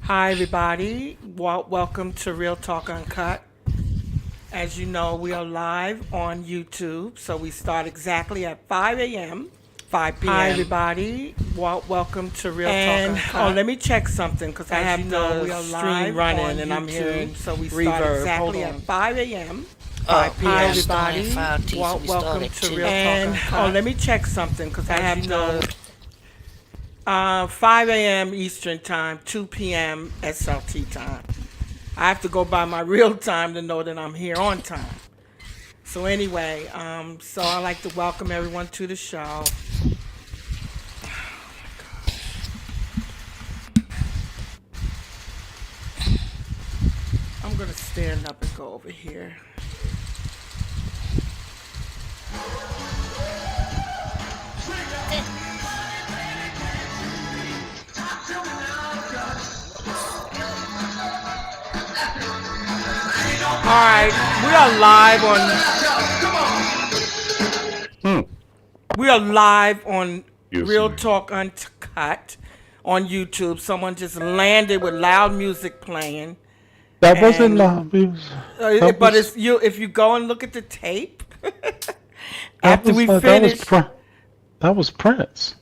Hi, everybody. Welcome to Real Talk Uncut. As you know, we are live on YouTube, so we start exactly at 5 a.m., 5 p.m. Hi, everybody. Welcome to Real Talk Uncut. Let me check something because I have the stream running and I'm hearing so we start reverb. exactly at 5 a.m., Oh, 5 p.m. yeah, Hi, starting at everybody. 5 T, so we Welcome started to too. Real Talk Uncut. Let me check something because I have the 5 a.m. Eastern Time, 2 p.m. SLT time. I have to go by my real time to know that I'm here on time. So anyway, so I'd like to welcome everyone to the show. I'm gonna stand up and go over here. All right, we are live on. We are live on Real Talk Uncut on YouTube. Someone just landed with loud music playing. That wasn't And loud music. That but was it's you if you go and look at the tape that after was we that was finish. that was Prince.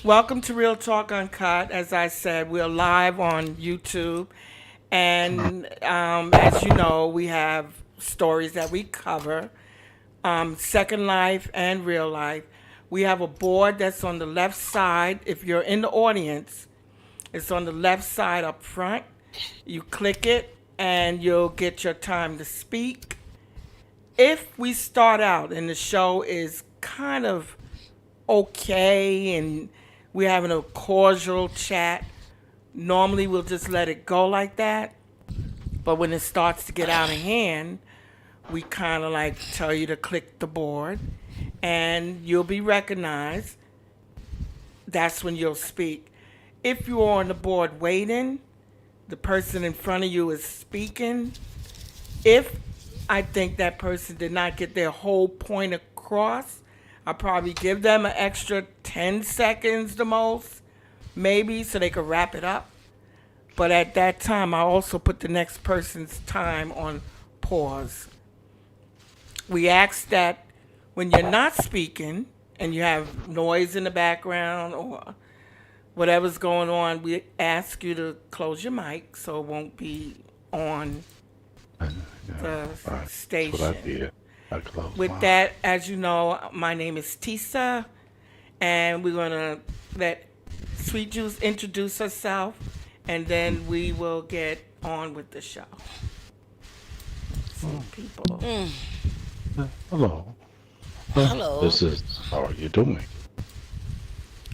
Welcome to Real Talk Uncut. As I said, we're live on YouTube, and as you know, we have stories that we cover, Second Life and Real Life. We have a board that's on the left side. If you're in the audience, it's on the left side up front. You click it, and you'll get your time to speak. If we start out and the show is kind of okay and we're having a cordial chat, normally we'll just let it go like that. But when it starts to get out of hand, we kind of like tell you to click the board and you'll be recognized. That's when you'll speak. If you're on the board waiting, the person in front of you is speaking. If I think that person did not get their whole point across, I'll probably give them an extra 10 seconds the most, maybe, so they could wrap it up. But at that time, I also put the next person's time on pause. We ask that when you're not speaking and you have noise in the background or whatever's going on, we ask you to close your mic so it won't be on the That's what I station. did. I closed With mine. that, as you know, my name is Tisa, and we're gonna let Sweet Juice introduce herself, and then we will get on with the show. See people. Hello. Hello. This is how are you doing?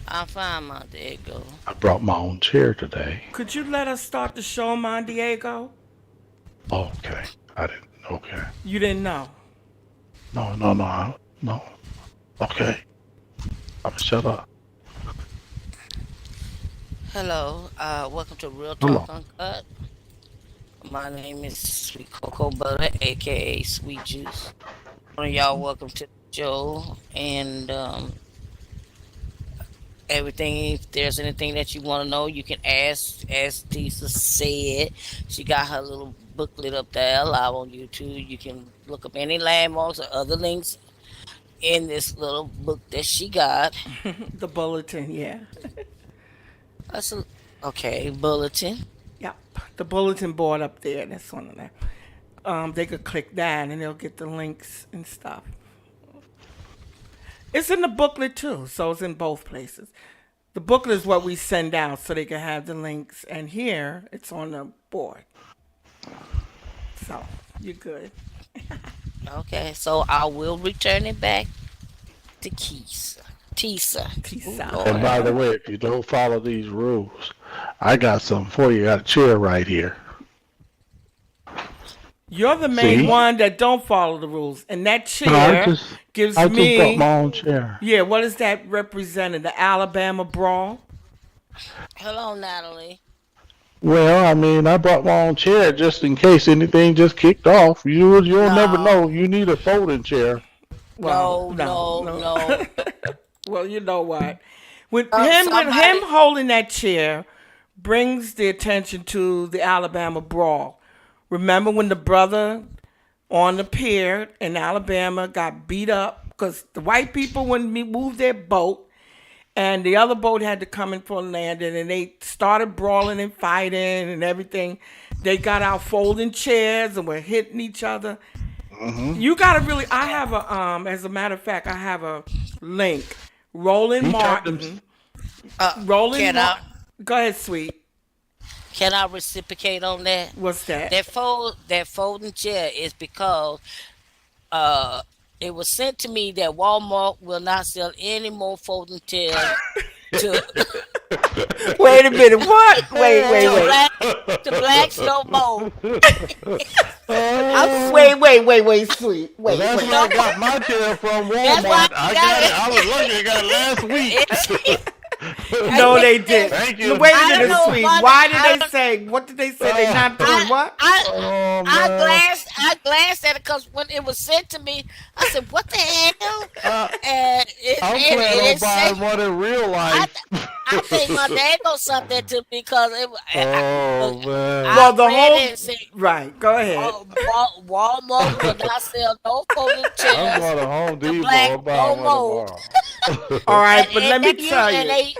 I'm fine, my Diego. I brought my own chair today. Could you let us start the show, Mon Diego? Okay. I didn't okay. You didn't know. No. Okay. I'm shut up. Hello. Welcome to Real Hello. Talk Uncut. My name is Sweet Cocoa Butter, aka Sweet Juice. One of y'all, welcome to the show. And everything, if there's anything that you want to know, you can ask. As Tisa said, she got her little booklet up there live on YouTube. You can look up any landmarks or other links in this little book that she got. The bulletin, yeah. That's a, okay, bulletin. Yep. The bulletin board up there, that's one of them. They could click that and they'll get the links and stuff. It's in the booklet too, so it's in both places. The booklet is what we send out so they can have the links, and here it's on the board. So you're good. Okay, so I will return it back to Keys. Tisa. Tisa. Oh, And Lord. by the way, if you don't follow these rules, I got something for you. I got a chair right here. You're the main See? one that don't follow the rules, and that No, I chair just gives I just brought me. my own chair. Yeah, what is that representing? The Alabama brawl? Hello, Natalie. Well, I mean, I brought my own chair just in case anything just kicked off. You'll never know. No, You need a folding chair. Well, no, no, no, no. no. Well, you know what? With him Somebody. holding that chair brings the attention to the Alabama brawl. Remember when the brother on the pier in Alabama got beat up because the white people wouldn't move their boat, and the other boat had to come in for a landing, and they started brawling and fighting and everything. They got out folding chairs and were hitting each other. Hmm. You gotta really. I have a As a matter of fact, I have a link. Roland He turned them. Martin. Roland Can I Martin. Go ahead, sweet. reciprocate on that? What's that? That folding chair is because uh it was sent to me that Walmart will not sell any more folding chairs to Wait a minute. What? Wait, to wait. black to blacks no more. Wait, sweet. Well, that's Wait. where I got my chair from That's why Walmart. you I got got it. it. I was lucky. I got it last week. No, they did. Thank you. Wait a I don't minute, know sweet. why Why I did they don't- say? What did they say? They not doing what? I Oh man. I glanced at it because when it was sent to me, I said, "What the hell?" Uh, And I'm it planning on say, buying one in real life. I think my dad gonna sent that to me because Oh man. Well, the read whole it and said, right. Go ahead. Walmart will not sell no folding I'm chairs. going to Home Depot. black I'm buying no one more. tomorrow. All right, but And let me they- tell and you.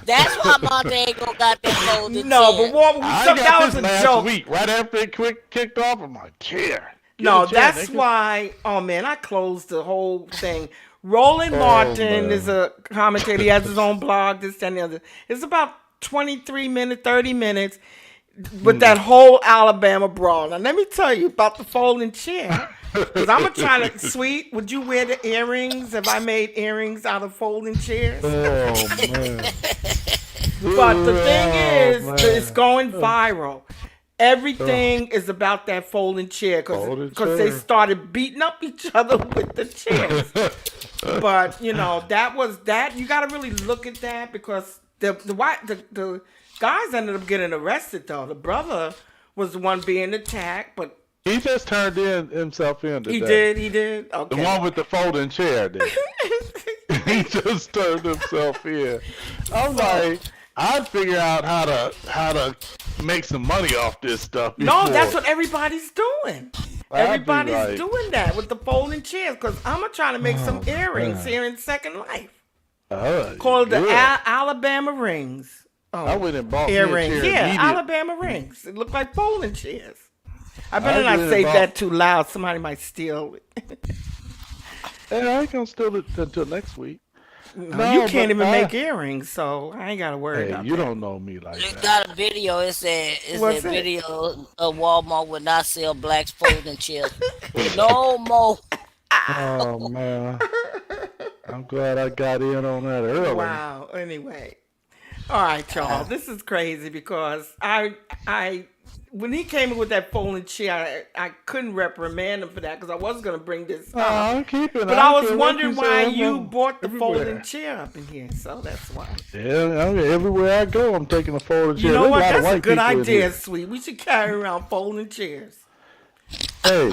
that's why my dad gonna got that folding No, chair. but what? I So got that this was a last joke. week, right after it kicked off. I'm like, chair. Get No, a chair, that's nigga. why. Oh man, I closed the whole thing. Roland Oh, Martin man. is a commentator. He has his own blog. This, that, and the other. It's about 23 minutes, 30 minutes with that whole Alabama brawl. Now let me tell you about the folding chair. Because I'm gonna try to. Sweet, would you wear the earrings if I made earrings out of folding chairs? Oh man. But the thing Oh, is, man. it's going viral. Everything is about that folding chair Folding because they chair. started beating up each other with the chairs. But you know that was that. You got to really look at that because the guys ended up getting arrested though. The brother was the one being attacked, but He just turned himself in today. he did. The Okay. one with the folding chair did. He just turned himself in. I'm like, I'd figure out how to make some money off this stuff. No, before. that's what everybody's doing. I'd be Everybody's like- doing that with the folding chairs because I'm trying to make some earrings man. here in Second Life Oh, called the good. Alabama rings. Oh, I went and bought me a earrings. chair Yeah, immediate- Alabama rings. It look like folding chairs. I I better not went and say bought- that too loud. Somebody might steal it. Hey, I ain't gonna steal it until next week. No, you but can't even I- make earrings, so I ain't got to worry Hey, about you that. don't know me like It that. got a video. It said What's it? video of Walmart will not sell blacks folding chairs no more. Oh man, I'm glad I got in on that early. Wow. Anyway, all right, y'all. This is crazy because I when he came in with that folding chair, I couldn't reprimand him for that because I was gonna bring this up. I'm keeping. But I was wondering why you brought the everywhere. folding chair up in here, so that's why. Yeah, I mean, everywhere I go, I'm taking a folding chair. You know There's what? lot of That's a white good people in idea, here. sweet. We should carry around folding chairs. Hey,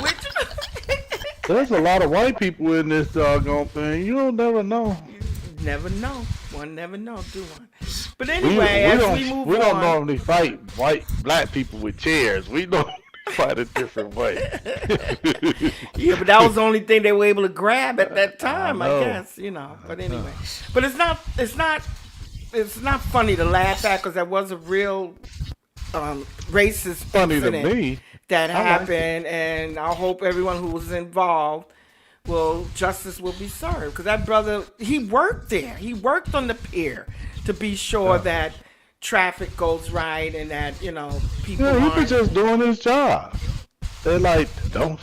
there's a lot of white people in this doggone thing. You don't never know. Never know. One never know, do one. But We, anyway, we as don't, we move we don't on. normally fight black people with chairs. We don't fight a different way. Yeah, but that was the only thing they were able to grab at that time, I know. guess, you know. But anyway, but it's not funny to laugh at because that was a real racist Funny to incident me. that I like happened, and I hope everyone who was involved justice will be served because that brother, he worked there, he worked on the pier to be sure that traffic goes right and that people Yeah, he was aren't. just doing his job. They like don't.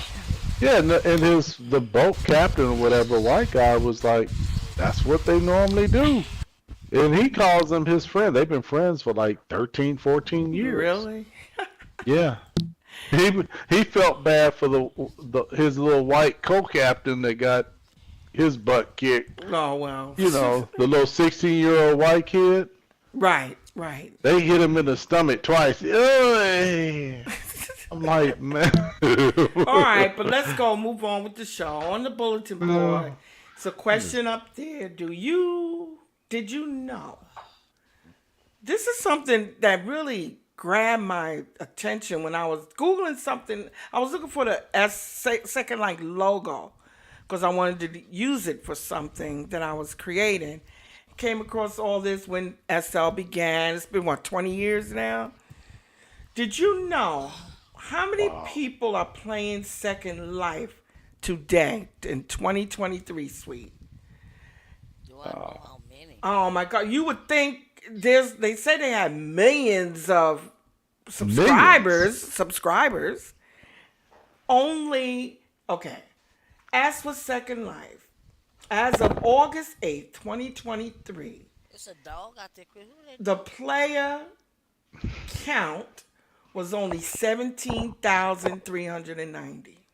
Yeah, and the boat captain or whatever white guy was like, that's what they normally do. And he calls them his friend. They've been friends for like 13, 14 years. Really? Yeah. He felt bad for his little white co-captain that got his butt kicked. Oh well. You know, the little 16-year-old white kid. Right. They hit him in the stomach twice. Ugh. I'm like, man. All right, but let's go move on with the show. On the bulletin board, it's a question up there. Do you Did you know? This is something that really grabbed my attention when I was Googling something. I was looking for the Second Life logo because I wanted to use it for something that I was creating. Came across all this when SL began. It's been, what, 20 years now? Did you know how many Wow. people are playing Second Life today in 2023, Sweet? Do I know how many? Oh my God! You would think they say they have millions of Millions. subscribers. Only, okay. As for Second Life, as of August 8th, 2023, It's a dog out there, Chris. Who that the dog? player count was only 17,390.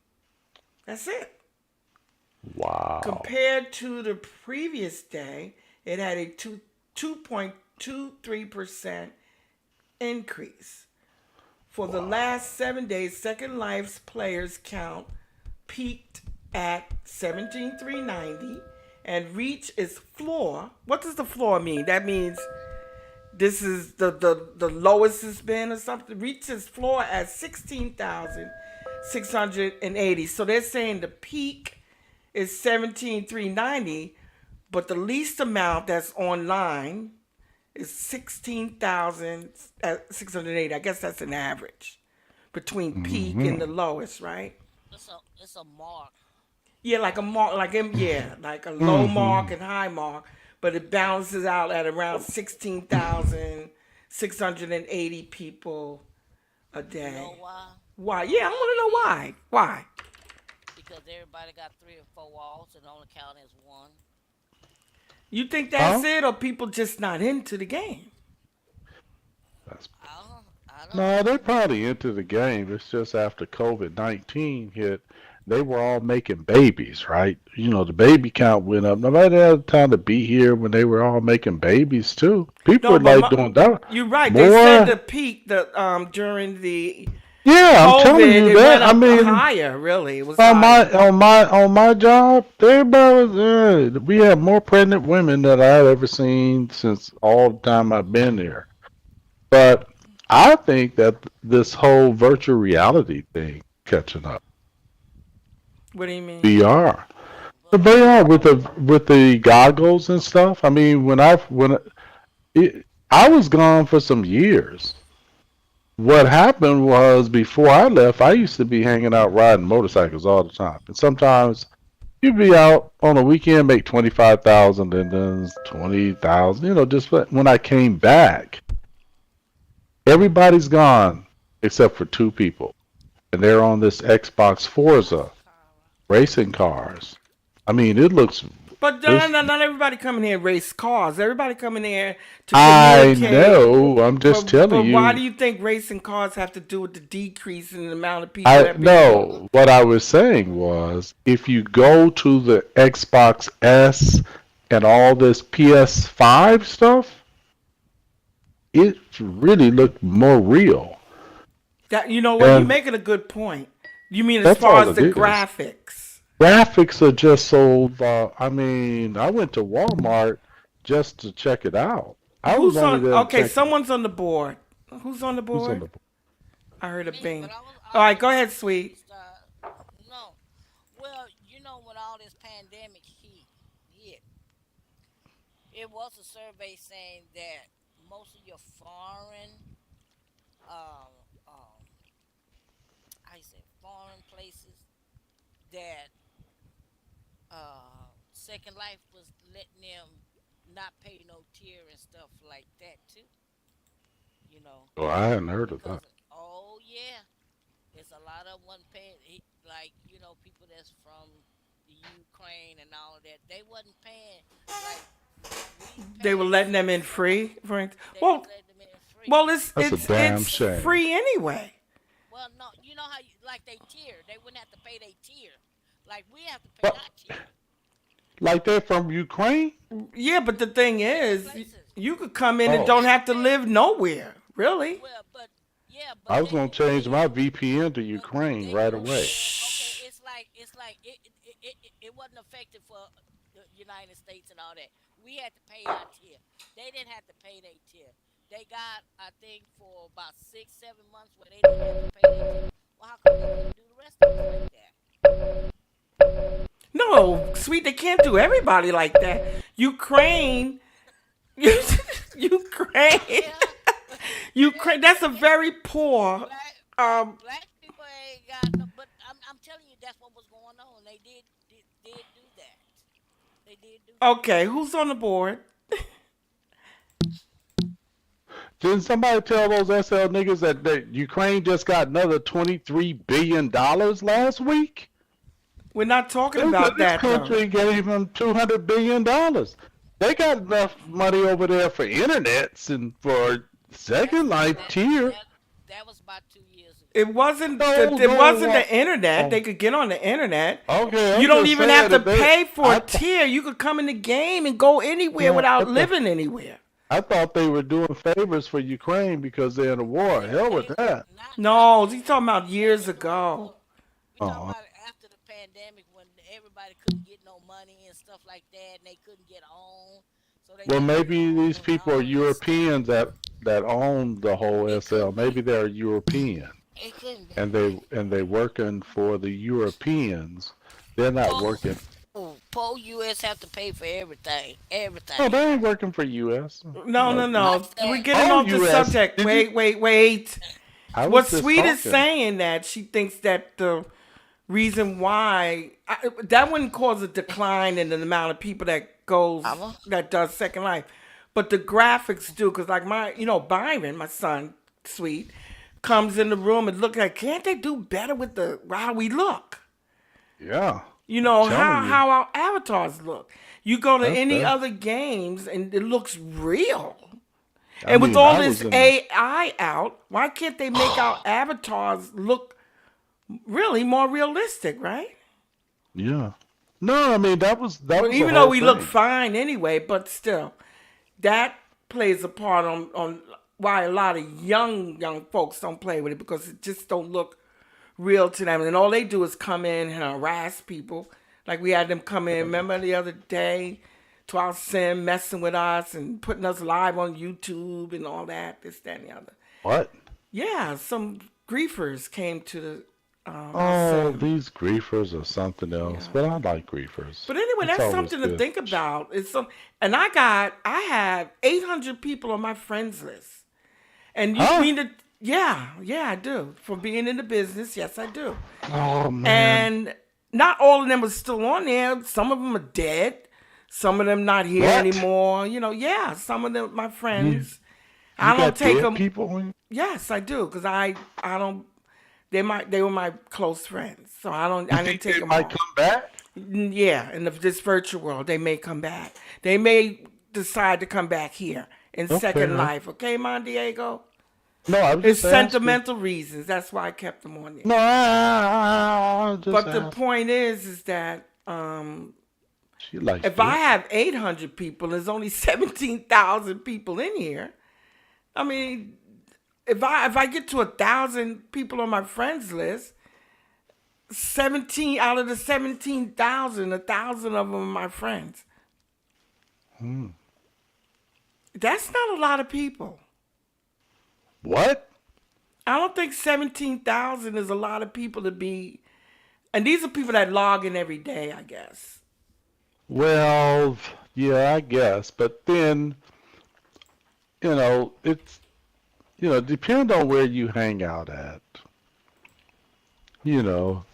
That's it. Wow. Compared to the previous day, it had a 2.23% increase. For the Wow. last 7 days, Second Life's players count peaked at 17,390 and reached its floor. What does the floor mean? That means this is the lowest it's been or something. Reached its floor at 16,680. So they're saying the peak is 17,390, but the least amount that's online is 16,680. I guess that's an average between peak and the Hmm. lowest, right? It's a mark. Yeah, like a mark, yeah, like a low mark Hmm. and high mark, but it balances out at around 16,680 people a You know day. why? Why? You know Yeah, I why want to that know is? why. Why? Because everybody got three or four walls and only count as one. You think that's Huh? it, or people just not into the game? That's I don't no, know. they probably into the game. It's just after COVID-19 hit, they were all making babies, right? The baby count went up. Nobody had time to be here when they were all making babies too. People No, were but like doing that you're right. They said the more. peak the during the Yeah, I'm telling COVID, you it went that. I up mean, higher. Really, it was on higher. my job, everybody was, we have more pregnant women than I've ever seen since all the time I've been there. But I think that this whole virtual reality thing catching up, What do you mean? VR, the But VR with the goggles and stuff. I mean, I was gone for some years. What happened was before I left, I used to be hanging out riding motorcycles all the time, and sometimes you'd be out on a weekend, make 25,000, and then 20,000. Just when I came back, everybody's gone except for two people, and they're on this Xbox Forza Cara, racing cars. I mean, it looks. But It's, not everybody coming here race cars. Everybody coming here to I communicate. know. I'm just telling But why do you. you think racing cars have to do with the decrease in the amount of people I that being? no. What I was saying was, if you go to the Xbox S and all this PS5 stuff, it really looked more real. That, you know what? You're And making a good point. You mean as that's far all as it the is. graphics? Graphics are just so. I mean, I went to Walmart just to check it out. I was Who's only on? there to Okay, check it. someone's on the board. Who's on the Who's on board? the? I heard a me. bing. But I All right, was go gonna ahead, sweet. start. No, well, when all this pandemic hit, it was a survey saying that most of your foreign, um, um, I say foreign places that Second Life was letting them not pay no tier and stuff like that too. You know, Oh, I hadn't heard of because that. oh yeah, it's a lot of one paying like people that's from the Ukraine and all of that. They wasn't paying like we They were pay letting them in so much. free. For They was well, letting them in free. well, it's That's a it's damn it's shame. free anyway. Well, no, you know how like they tier. They wouldn't have to pay their tier. Like we have to pay But our tier. like they're from Ukraine? Yeah, but the thing Different is, places. you could come in But and Oh, don't we have have to to pay. live nowhere, really. Well, but yeah, but I was they gonna can change pay. my VPN to But Ukraine they right can away. pay. Okay, Shh. it's like it wasn't effective for the United States and all that. we had to pay our tip. They didn't have to pay their tip. They got, I think, for about 6, 7 months where they didn't have to pay their tip. Well, how come they couldn't do the rest of us like that? No, sweet, they can't do everybody like that. Ukraine, Ukraine, Yeah, Ukraine. That's a very poor. black Um. black people ain't got no. But I'm telling you, that's what was going on. They did do that. They did do that. Okay, who's on the board? Didn't somebody tell those SL niggas that Ukraine just got another $23 billion last week? We're not talking This, about this that though. country gave them $200 billion. They got enough money over there for internets and for Second Life That tier. that was about 2 years ago. It wasn't. No, It no, wasn't what? the internet. Oh, They could get on the internet. okay, I'm You don't just even saying have to that they. pay for a I, th- tier. You could come in the game and go anywhere no, without living anywhere. I thought they were doing favors for Ukraine because they're in a war. Hell with They that. not No, now. he's talking about years Before ago. we talking Oh, about after the pandemic when everybody couldn't get no money and stuff like that, and they couldn't get on, so they well, got the maybe these loan and people are all this stuff. Europeans that own the whole It SL. couldn't Maybe be. they're European It couldn't be. and they working for the Europeans. They're not Poor, working. poor U.S. have to pay for everything, No, everything. they ain't working for US. No, no, Not no. We're that. getting Oh, off the US. subject. Did you? Wait. I What was just Sweet is talking. saying that she thinks that the reason why that wouldn't cause a decline in the amount of people I'm a, that does Second Life, but the graphics do. Because like Byron, my son, Sweet, comes in the room and look like, can't they do better with the how we look? Yeah, You I'm know telling you. how our avatars look. You go to That's any that. other games and it looks real. I And with mean, all I this was in the. AI out, why can't they make our avatars look really more realistic, right? Yeah. No, I mean that But was the even though whole we look thing. fine anyway, but still, that plays a part on why a lot of young folks don't play with it because it just don't look real to them, and all they do is come in and harass people. Like we had them come in. Remember the other day, to our sim messing with us and putting us live on YouTube and all that, this, that, and the other. What? Yeah, some griefers came to the our Oh, sim. these griefers or something else. Yeah. But I like griefers. But anyway, It's that's always something to good. think about. And I have 800 people on my friends list. And you Huh? mean that? Yeah, I do. For being in the business, yes, I do. Oh man. And not all of them are still on there. Some of them are dead. Some of them not here What? anymore. Yeah, some of them my You friends. you I don't got take dead them. people on? Yes, I do, because I don't. They were my close friends, so You I didn't think take they them might off. come back? Yeah, in this virtual world, they may come back. They may decide to come back here in Okay. Second Life. Okay, Mon Diego? No, I was It's just asking. sentimental reasons. That's why I kept them on there. No, I was just But the asking. point is that She likes if I fish. have 800 people, there's only 17,000 people in here. I mean, if I get to 1,000 people on my friends list, 17 out of the 17,000, 1,000 of them are my friends. Hmm. That's not a lot of people. What? I don't think 17,000 is a lot of people to be. And these are people that log in every day, I guess. Well, yeah, I guess. But then, it's depend on where you hang out at. You know,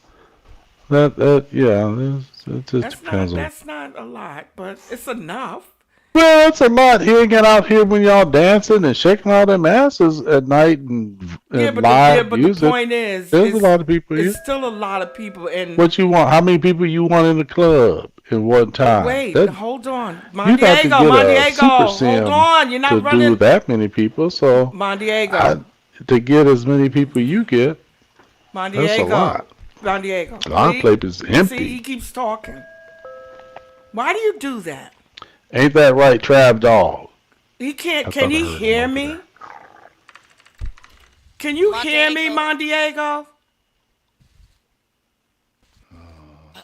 yeah, it just depends on. That's not a lot, but it's enough. Well, it's a lot hanging out here when y'all dancing and shaking all them asses at night and live But the music. point is, There's a lot of people it's here. still a lot of people. And What you want? How many people you want in the club at one time? wait, That hold on, you got to get a super Hold sim on, you're to not do running, that many people. So Mon I, to get as many people you get, that's a lot. Mon Diego. Our See, place is see, empty. he keeps talking. Why do you do that? Ain't that right, Trav Dog? He can't. I Can thought I he heard him hear over me? there. Can you Mon hear me, Diego, Mon Diego?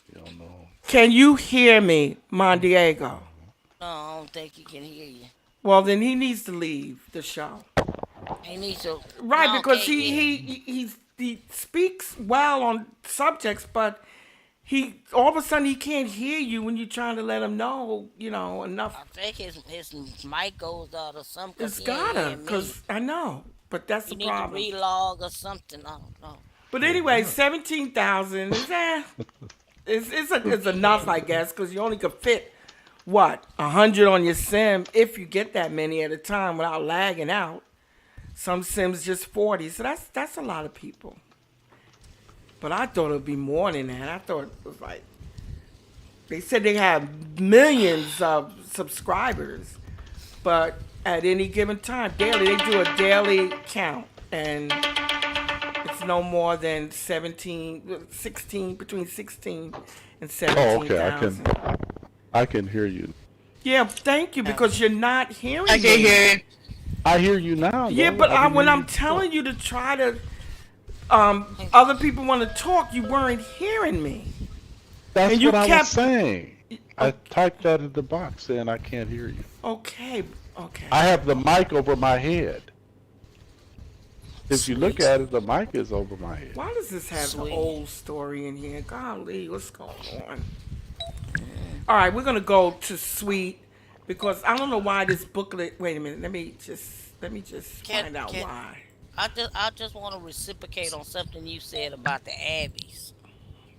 You don't know. Can you hear me, Mon Diego? No, I don't think he can hear you. Well, then he needs to leave the show. He needs to. Right, No, because can't hear. he speaks well on subjects, but he all of a sudden he can't hear you when you're trying to let him know, enough. I think his mic goes out or something because It's he ain't gotta, hearing me. cause I know, but that's He the need to problem. relog or something. I don't know. But anyway, 17,000 is it's enough, I guess, because you only could fit what 100 on your sim if you get that many at a time without lagging out. Some sims just 40, so that's a lot of people. But I thought it'd be more than that. I thought it was like they said they have millions of subscribers, but at any given time, daily they do a daily count, and it's no more than 17, 16, between 16 and Oh, okay. 17,000. I can hear you. Yeah, thank you because you're not I hearing can me. hear it. I hear you now, Yeah, though. but I didn't when hear you I'm before. telling you to try to, other people want to talk, you weren't hearing me, That's and you what I was kept. saying. I typed that in the box saying I can't hear you. Okay, okay. I have the mic over my head. If you look Sweet, at it, the mic is over my head. Why does this have an sweet. old story in here? Golly, what's going on? All right, we're gonna go to Sweet because I don't know why this booklet. Wait a minute. Let me just Can find out can why. I just want to reciprocate on something you said about the Abbeys.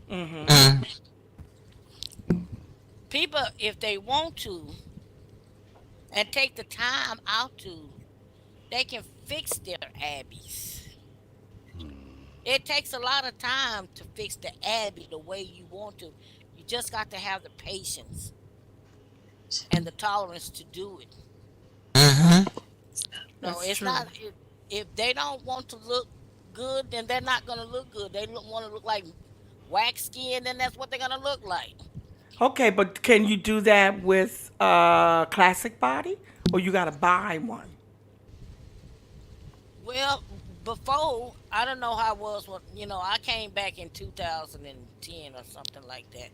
Mhm. Mm. People, if they want to and take the time out to, they can fix their Abbeys. It takes a lot of time to fix the Abbey the way you want to. You just got to have the patience and the tolerance to do it. Mm-hmm. No, That's it's true. not. If they don't want to look good, then they're not gonna look good. They want to look like wax skin, then that's what they're gonna look like. Okay, but can you do that with classic body, or you gotta buy one? Well, before I don't know how it was when I came back in 2010 or something like that,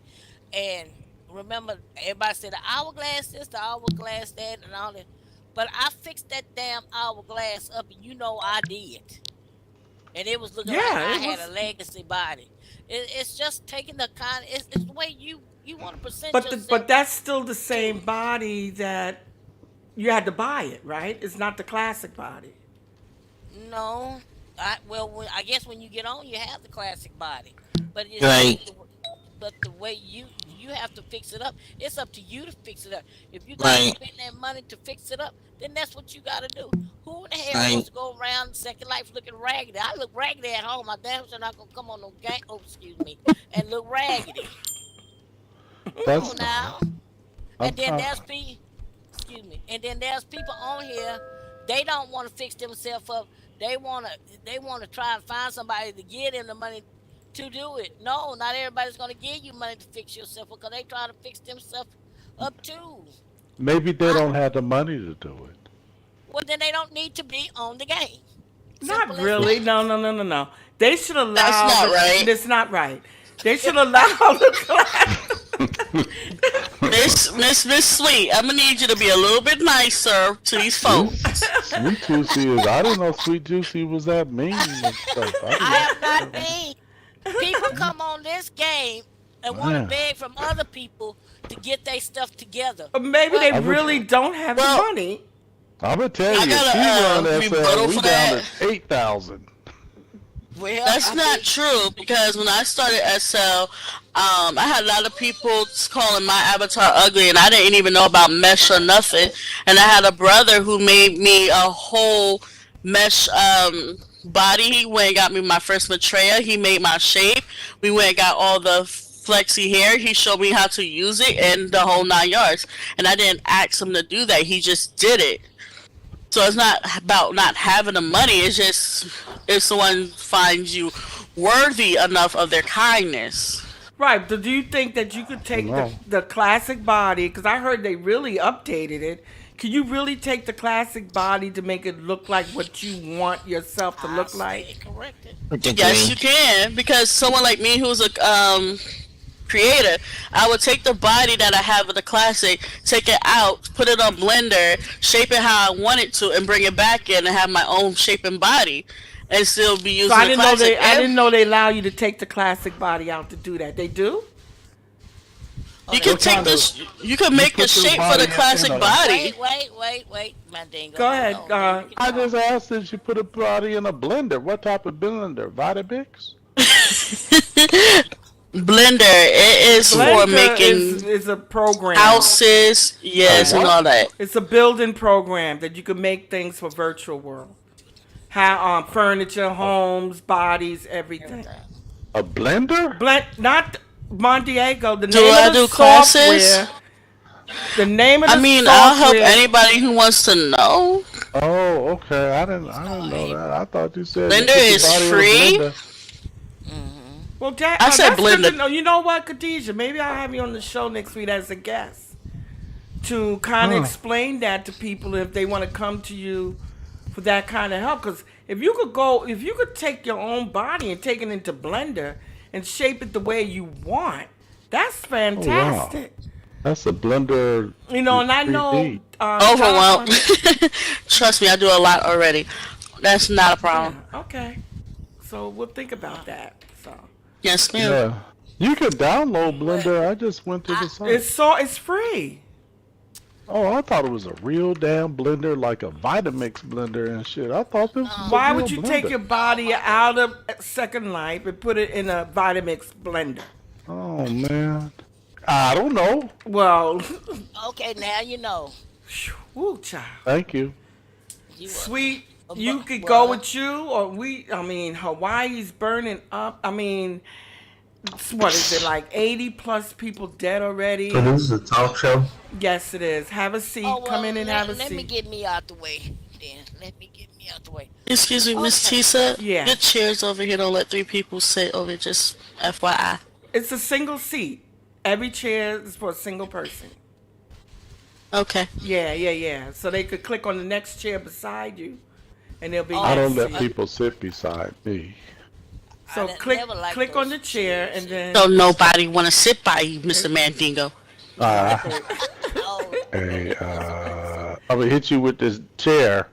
and remember everybody said the hourglass this, the hourglass that, and all that. But I fixed that damn hourglass up, and I did, and it was looking like Yeah, I it had a was. legacy body. It's just taking the kind. It's the way you want to present But yourself that's still the same to. body that you had to buy it, right? It's not the classic body. No, I guess when you get on, you have the classic body, but it's Right. just the way you have to fix it up. It's up to you to fix it up. If you got to Right. spend that money to fix it up, then that's what you got to do. Who in the hell Right. wants to go around Second Life looking raggedy? I look raggedy at home. My damn sure not gonna come on no gang. Oh, excuse me, and look raggedy. Come That's on now. fine. And I'm then fine. there's excuse me, and then there's people on here. They don't want to fix themselves up. They want to try and find somebody to give them the money to do it. No, not everybody's gonna give you money to fix yourself because they try to fix themselves up too. Maybe they I don't have the money to do it. Well, then they don't need to be on the game. Not Simple as really. that. No, no, no, no, no. They should That's allow not the. right. That's not right. They should allow the class. Miss Sweet, I'm gonna need you to be a little bit nicer to these This folks. Sweet Juicy is. I didn't know Sweet Juicy was that mean and stuff. I I didn't. am not mean. People come on this game and want to Man, beg from other people to get their stuff together. Or maybe Well, they I would. really don't have the Well, money. I'm gonna tell I you, got she run a SL. rebuttal We for down that. to 8,000. well, That's I not think true because when I started SL, I had a lot of people calling my avatar ugly, and I didn't even know about mesh or nothing. And I had a brother who made me a whole mesh body. He went and got me my first Maitreya. He made my shape. We went and got all the flexy hair. He showed me how to use it and the whole 9 yards. And I didn't ask him to do that. He just did it. So it's not about not having the money. It's just if someone finds you worthy enough of their kindness. Right. But do you think that you could take the No. the classic body? Because I heard they really updated it. Can you really take the classic body to make it look like what you want yourself to I look like? stand corrected. Yes, Agree. you can because someone like me who's a creator. I would take the body that I have of the classic, take it out, put it on Blender, shape it how I want it to, and bring it back in and have my own shape and body, and still be So using I the didn't know classic. I didn't know they allow you to take the classic body out to do that. They do? Oh, You they can What do. take kind of this. You can make a put your shape for the body classic in a? body. Wait, my dingo. Go ahead, Hold on, you can I talk. just asked if you put a body in a blender. What type of blender? Vitamix? Blender. It is for Blender making is a program. houses, A yes, and what? all that. It's a building program that you can make things for virtual world. How furniture, homes, bodies, everything. Everything. A blender? Blend not Mondiego. The Do name I of the do classes? software. The name of I the mean, I'll help software. anybody who wants to know. Oh, okay. I Oh, didn't know hey. that. I thought you said you Blender put your is body in a free. blender. Well, I said that's good to Blender. know. You know what, Khadijah? Maybe I'll have you on the show next week as a guest to kind of Huh. explain that to people if they want to come to you for that kind of help. Because if you could take your own body and take it into Blender and shape it the way you want, that's Oh wow. fantastic. That's a blender You know, and I know 3D. Talk Overwhelmed. Trust me, I do a lot already. That's not a yeah, problem. okay. So we'll think about that. So Yes, ma'am. Yeah. You can download But Blender. I just went to the site. it's free. Oh, I thought it was a real damn blender, like a Vitamix blender and shit. I thought this was a Why real would you take blender. your body out of Second Life and put it in a Vitamix blender? Oh man. I don't know. Well, okay, now you know. woo, child. Thank you. You Sweet, a you bu- could go what? with you, or I mean, Hawaii's burning up. I mean, what is it, like 80 plus people dead already? So this is a talk show. Yes, it is. Have a seat. Oh Come well, in and have a let me seat. get me out the way. Then let me get me out the way. Excuse me, Miss Okay. Tisa. Yeah. Your chairs over here don't let three people sit over. Just FYI. It's a single seat. Every chair is for a single person. Okay. Yeah. So they could click on the next chair beside you, and they'll be Oh, I don't next let to you. people sit beside me. So Never liked click on those the chair, chairs. and then So nobody want to sit by you, Mr. Mandingo. Oh, Hey, I'm gonna hit you with this chair.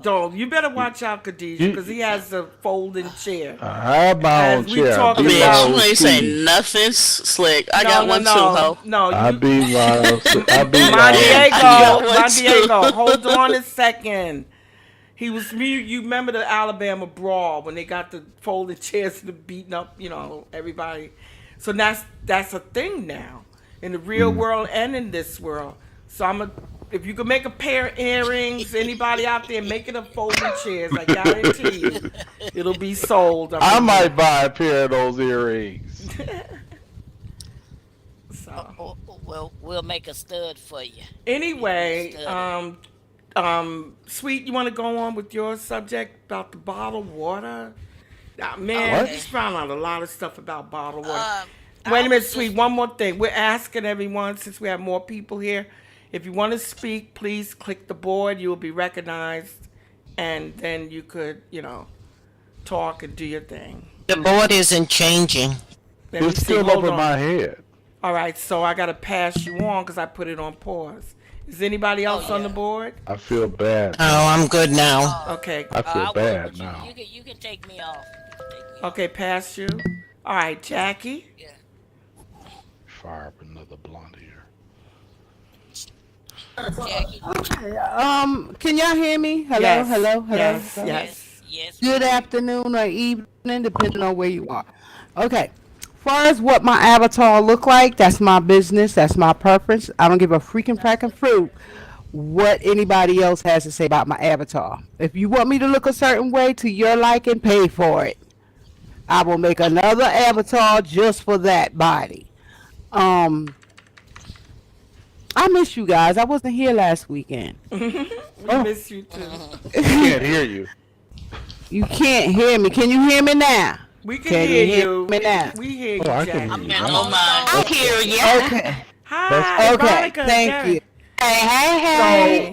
don't. You better watch out, Khadijah, because he has a folding chair. I have my own As we chair. talk I beat about- Bitch, my you own ain't say Steve. nothing slick. I No, got no, one no, too, ho. no. I You, beat my. I beat my my. I Diego, got one my too. Diego, hold on a second. He was me. You remember the Alabama brawl when they got the folding chairs and beating up, everybody. So that's a thing now in the real world and in this world. So if you could make a pair of earrings, anybody out there making up folding chairs, I guarantee you, it'll be sold. I might buy a pair of those earrings. So well, we'll make a stud for you. anyway, Sweet, you want to go on with your subject about the bottled water? Man, What? I just found out a lot of stuff about bottled water. Um, Wait I a minute, was Sweet. just- One more thing. We're asking everyone, since we have more people here, if you want to speak, please click the board. You will be recognized, and then you could, talk and do your thing. The board isn't changing. Let me It's see. still Hold over on. my head. All right, so I got to pass you on because I put it on pause. Is anybody else on the board? I feel bad. Oh, I'm good now. Okay. I I feel will, bad but now. You can take me off. You can take me off. Okay, pass you. All right, Jackie. Yeah. Fire up another blonde here. Jackie. Can y'all hear me? Hello, Yes. hello. Yes. hello? Yes. Yes. Good afternoon or evening, depending on where you are. Okay. Far as what my avatar look like, that's my business. That's my preference. I don't give a freaking fracking fruit what anybody else has to say about my avatar. If you want me to look a certain way to your liking, pay for it. I will make another avatar just for that body. I miss you guys. I wasn't here last weekend. We miss you too. Can't hear you. You can't hear me. Can you hear me now? We can Can hear you hear you. me now? We hear you, Oh, I can Jackie. hear you. Oh my. I hear ya. Okay. Hi, Okay. Monica. Thank Jackie. you. Hey, hey,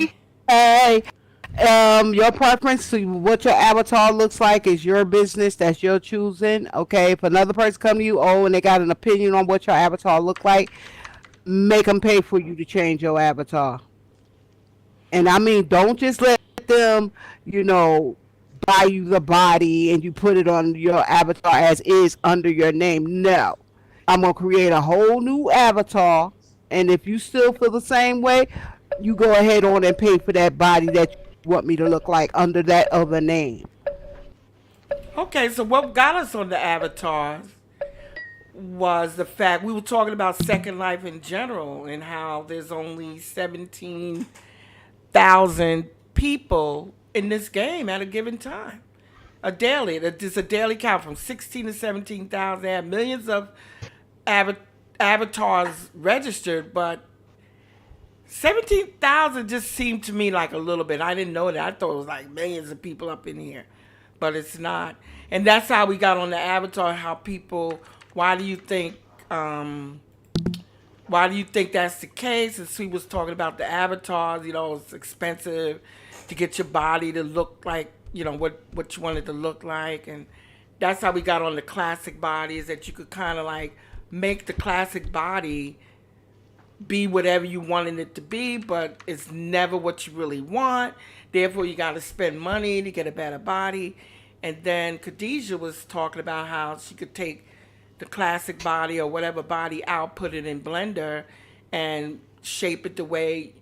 hey. Hey. Your preference to what your avatar looks like is your business. That's your choosing. Okay. If another person come to you, oh, and they got an opinion on what your avatar look like, make them pay for you to change your avatar. And I mean, don't just let them, you know, buy you the body and you put it on your avatar as is under your name. No. I'm gonna create a whole new avatar, and if you still feel the same way, you go ahead on and pay for that body that you want me to look like under that other name. Okay, so what got us on the avatars was the fact we were talking about Second Life in general and how there's only 17,000 people in this game at a given time. A daily, it's a daily count from 16 to 17,000. They have millions of avatars registered, but 17,000 just seemed to me like a little bit. I didn't know that. I thought it was like millions of people up in here, but it's not. And that's how we got on the avatar. How people? Why do you think? Why do you think that's the case? Since we was talking about the avatars, it's expensive to get your body to look like what you wanted to look like, and that's how we got on the classic body. Is that you could kind of like make the classic body be whatever you wanted it to be, but it's never what you really want. Therefore, you got to spend money to get a better body. And then Khadijah was talking about how she could take the classic body or whatever body out, put it in blender, and shape it the way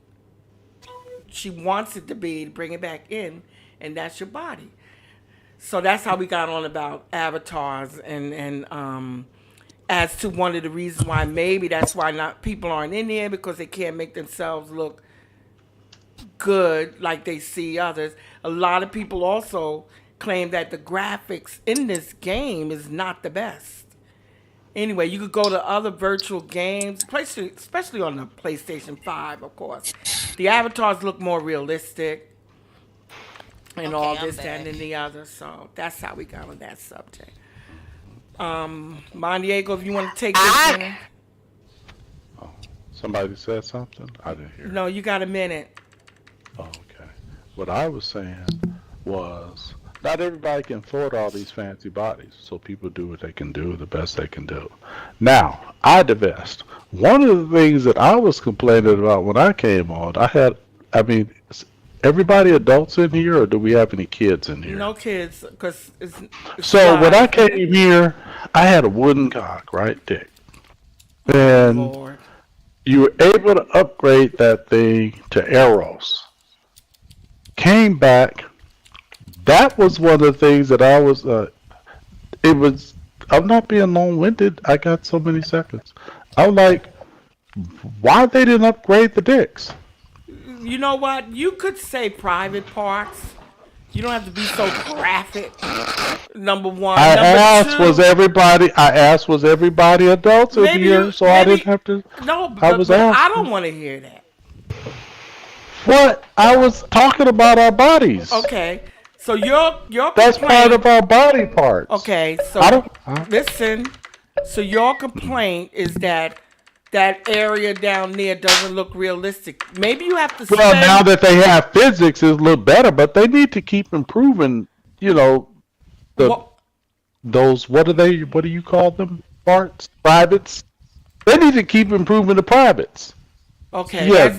she wants it to be, bring it back in, and that's your body. So that's how we got on about avatars, and as to one of the reasons why maybe that's why not people aren't in there, because they can't make themselves look good like they see others. A lot of people also claim that the graphics in this game is not the best. Anyway, you could go to other virtual games, especially on the PlayStation 5, of course. The avatars look more realistic and Okay, all I'm this, that, back. and the other. So that's how we got on that subject. Mon Diego, if you want to take this I one. Oh, somebody said something? I didn't hear. No, you got a minute. Oh, okay. What I was saying was not everybody can afford all these fancy bodies, so people do what they can do, the best they can do. Now, I divest. One of the things that I was complaining about when I came on, I mean, everybody adults in here, or do we have any kids in here? No kids, because it's So when I live. came here, I had a wooden cock, right, Dick? Oh, And Lord. you were able to upgrade that thing to arrows. Came back. That was one of the things that I was. It was. I'm not being long-winded. I got so many seconds. I was like, why they didn't upgrade the dicks? You know what? You could say private parts. You don't have to be so graphic. Number one. Number two, I asked, was everybody adults in here? So I didn't maybe, have to. no, I but, was but I don't asking. want to hear that. What? I was talking about our bodies. Okay, so your That's part complaint. of our body parts. Okay, I so don't. Huh? listen. So your complaint is that that area down there doesn't look realistic. Maybe you have to Well, now spend. that they have physics, it's a little better, but they need to keep improving. You know, the What? those what are they? What do you call them? Parts, privates. They need to keep improving the privates. Okay, Yeah,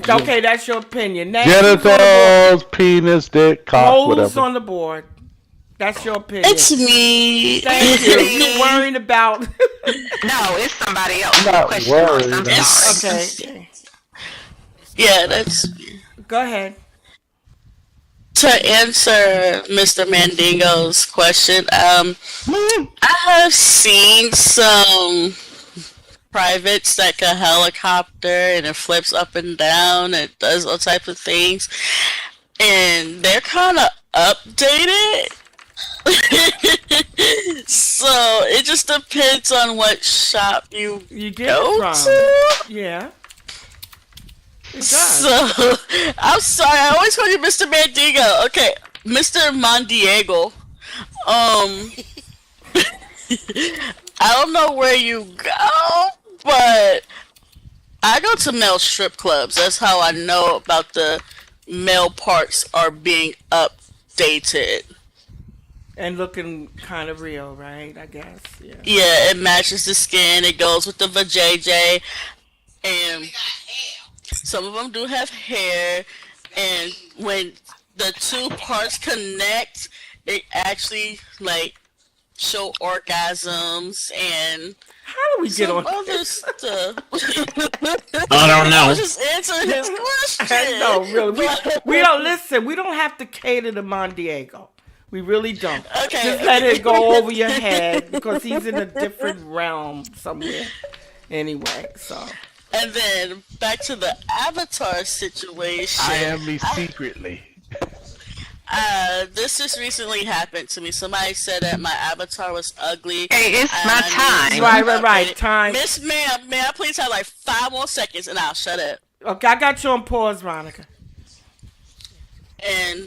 that's your opinion. Next, who's on the board? genitals, penis, dick, cock, Who's whatever. on the board? That's your opinion. It's me. Thank you. You worrying about? no, it's somebody else. I'm not Question marks. worried. I'm sorry. Okay, Yeah, that's go ahead. to answer Mr. Mandingo's question. I have seen some privates that can helicopter and it flips up and down. It does all type of things, and they're kind of updated. So it just depends on what shop you You get it go from? to. Yeah, it does. So I'm sorry, I always call you Mr. Mandigo. Okay, Mr. Mondiego. Um, I don't know where you go, but I go to male strip clubs. That's how I know about the male parts are being updated. And looking kind of real, right? I guess. Yeah. Yeah, it matches the skin. It goes with the vajayjay, and some of them do have hair. And when the two parts connect, it actually like show orgasms and How do we get some on other this? stuff. I don't I know. was just answering his question. No, really. But- We don't listen. We don't have to cater to Mon Diego. We really don't. Okay. Just let it go over your head because he's in a different realm somewhere. Anyway, so. And then back to the Avatar situation. I am me secretly. This just recently happened to me. Somebody said that my avatar was ugly. Hey, it's and my I needed time. to Right. update it. Time. Miss Ma'am, may I please have like 5 more seconds and I'll shut up. Okay, I got you on pause, Monica. And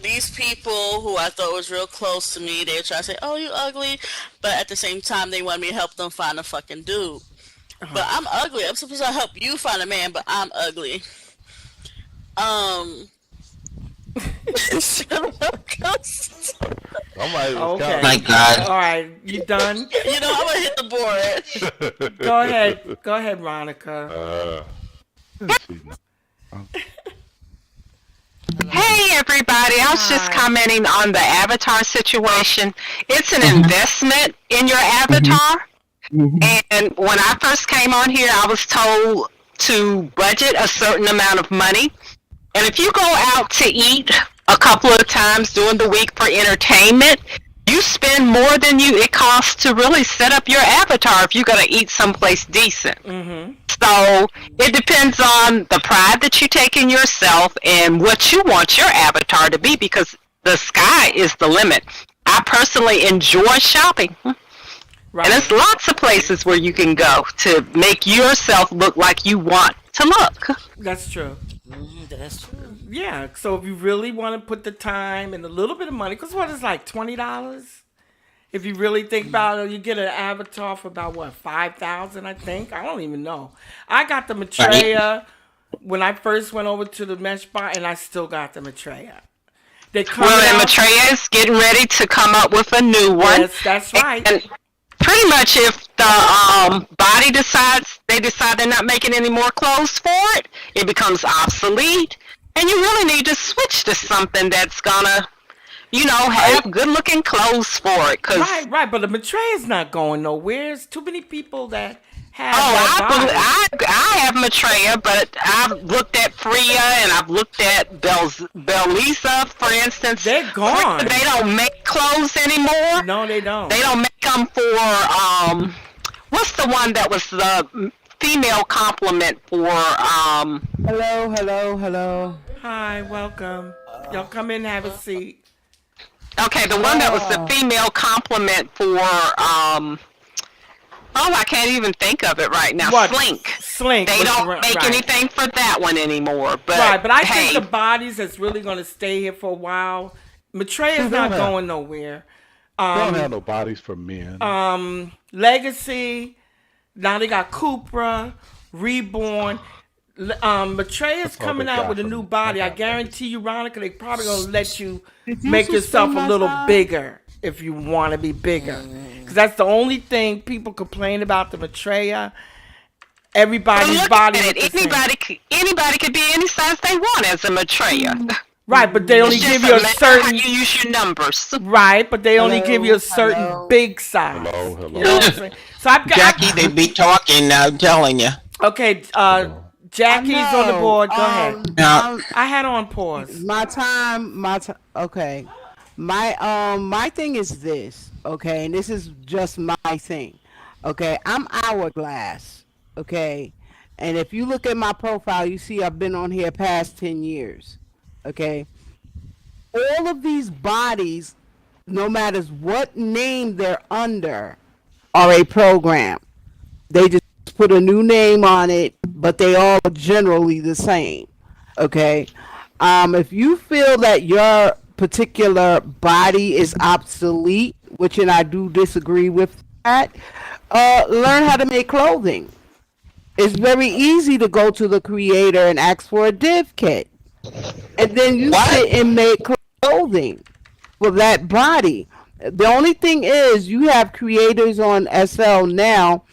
these people who I thought was real close to me, they were trying to say, "Oh, you ugly," but at the same time, they wanted me to help them find a fucking dude. But I'm ugly. I'm supposed to help you find a man, but I'm ugly. Um. Shut up, cuz. Somebody was Okay. My God. All right, you done? You know, I'm gonna hit the board. Go ahead. Go ahead, Monica. Hey everybody, I was just commenting on the avatar situation. It's an investment in your avatar. And when I first came on here, I was told to budget a certain amount of money. And if you go out to eat a couple of times during the week for entertainment, you spend more than it costs to really set up your avatar if you're going to eat someplace decent. So it depends on the pride that you take in yourself and what you want your avatar to be, because the sky is the limit. I personally enjoy shopping. Right. And there's lots of places where you can go to make yourself look like you want to look. That's true. That's true. Yeah. So if you really want to put the time and a little bit of money, because what is like $20? If you really think about it, you get an avatar for about what 5,000, I think. I don't even know. I got the Maitreya when I first went over to the mesh bar, and I still got the Maitreya. They come Well, and out. Maitreya is getting ready to come up with a new one. Yes, that's right. And pretty much if the body they decide they're not making any more clothes for it, it becomes obsolete. And you really need to switch to something that's gonna, have good looking clothes for it. Cause, Right. But the Maitreya's not going nowhere. There's too many people that have oh, that body. I have Maitreya, but I've looked at Freya and I've looked at Belisa, for instance. They're gone. They don't make clothes anymore. No, they don't. They don't make them for, what's the one that was the female complement for, Hello. Hi, welcome. Y'all come in and have a seat. okay, the one that was the female complement for, I can't even think of it right now. What? Slink. Slink. They was don't right. make anything for that one anymore. But Right, but I hey, think the bodies that's really going to stay here for a while. Maitreya's not going nowhere. They don't have no bodies for men. Legacy. Now they got Cupra, Reborn. Maitreya's all coming they out got with a for new me. body. I got guarantee you, Ronica, they probably gonna let you Did you make yourself suspend a my little time? bigger if you want to be bigger. Because that's the only thing people complain about the Maitreya. but Everybody's look body. at look it. the same. Anybody could be any size they want as a Maitreya. Right, but they only It's give just you a matter how certain. you use your numbers. Right, but they only Hello, give you a certain hello. big size. Hello. You know what I'm saying? So I've got. Jackie, they be talking, I'm telling you. Okay, Jackie's on the board. Go ahead. Now, I had on pause. My time. Okay. My thing is this. Okay, and this is just my thing. Okay, I'm hourglass. Okay, and if you look at my profile, you see I've been on here past 10 years. Okay, all of these bodies, no matter what name they're under, are a program. They just put a new name on it, but they all are generally the same. Okay. If you feel that your particular body is obsolete, which and I do disagree with that, learn how to make clothing. It's very easy to go to the creator and ask for a div kit. and then you What? sit and make clothing for that body. The only thing is, you have creators on SL now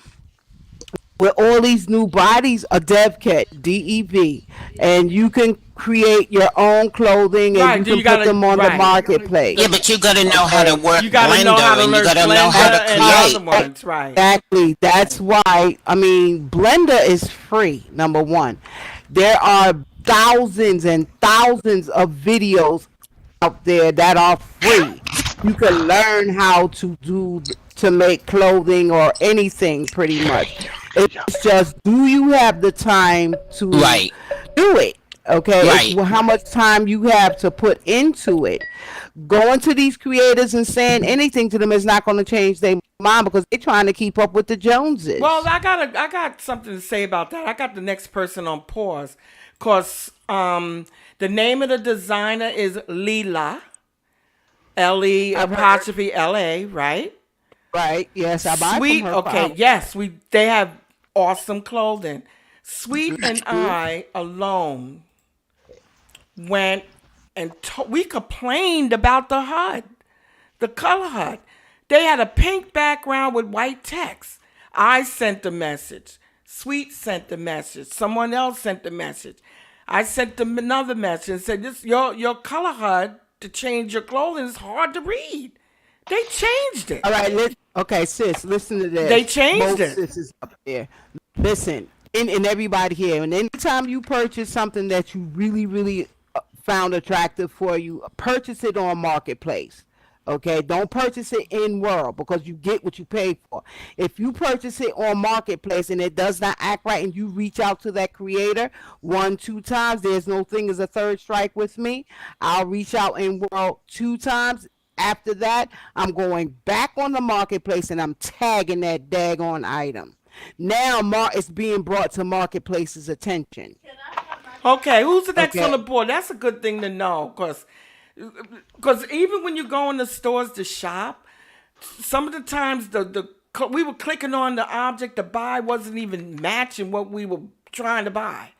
with all these new bodies, a dev kit, DEV, and you can create your own clothing and Right. you Do can you put gotta them on the right? Yeah, marketplace. but you gotta know how to Okay. work You gotta know how Blender to and you learn gotta know how Blender to and the other create. ones, right? Exactly. That's why, I mean, Blender is free, number one. There are thousands and thousands of videos out there that are free. You can learn how to to make clothing or anything pretty much. It's just, do you have the time to Right, do it? Okay, it's right. how much time you have to put into it. Going to these creators and saying anything to them is not going to change their mind because they're trying to keep up with the Well, Joneses. I got something to say about that. I got the next person on pause, cause the name of the designer is Leela, LE I've heard. apostrophe LA, right? Right? Yes, I buy from Sweet. her Okay. from. Yes, they have awesome clothing. Sweet and Mhm. I alone went and we complained about the HUD, the color HUD. They had a pink background with white text. I sent the message. Sweet sent the message. Someone else sent the message. I sent them another message and said, "This your color HUD to change your clothing is hard to read." They changed it. All right, okay, sis, listen to They this. changed Both it. sisters up there. Listen, and everybody here, and anytime you purchase something that you really, really found attractive for you, purchase it on Marketplace. Okay, don't purchase it in World because you get what you pay for. If you purchase it on Marketplace and it does not act right, and you reach out to that creator one, two times, there's no thing as a third strike with me. I'll reach out in World two times. After that, I'm going back on the Marketplace and I'm tagging that daggone item. Now, it's being brought to Marketplace's attention. Okay, who's the next on Okay. the board? That's a good thing to know, cause even when you go in the stores to shop, some of the times we were clicking on the object to buy wasn't even matching what we were trying to buy.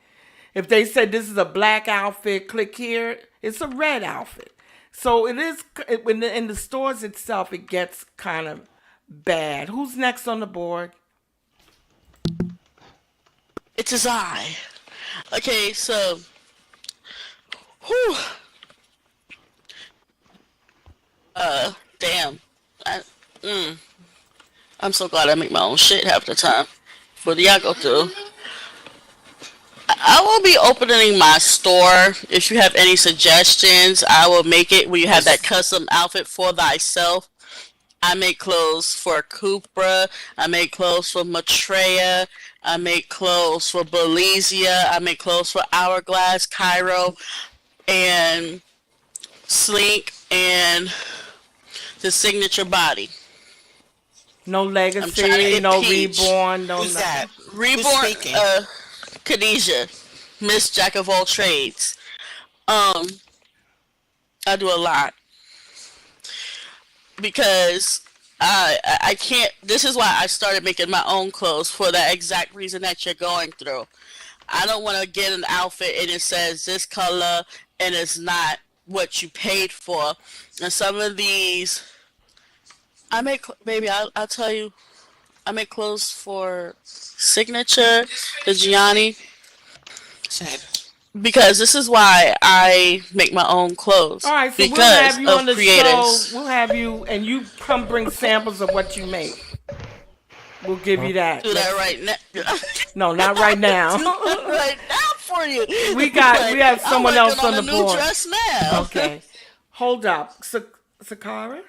If they said this is a black outfit, click here, it's a red outfit. So it is in the stores itself. It gets kind of bad. Who's next on the board? It is I. Okay, so, whew, damn. I, mm, I'm so glad I make my own shit half the time. What do y'all go through? I will be opening my store. If you have any suggestions, I will make it where you have that custom outfit for thyself. I make clothes for Cupra. I make clothes for Maitreya. I make clothes for Belizeia. I make clothes for Hourglass, Cairo, and Slink, and the Signature Body. No I'm trying to legacy, hit no Peach. reborn, no Who's that? nothing. Who's Reborn, speaking? Khadijah, Miss Jack of all trades. Um, I do a lot because I can't. This is why I started making my own clothes for that exact reason that you're going through. I don't want to get an outfit and it says this color and it's not what you paid for. And some of these, baby, I'll tell you, I make clothes for Signature, the Gianni, Said, because this is why I make my own clothes All right, so we'll because have you on of the show. creators. We'll have you, and you come bring samples of what you make. We'll give you that. Do that right now. No, not right now. Do that right now for you. We have I'm someone working else on a the new board. dress now. Okay, hold up, Sakara.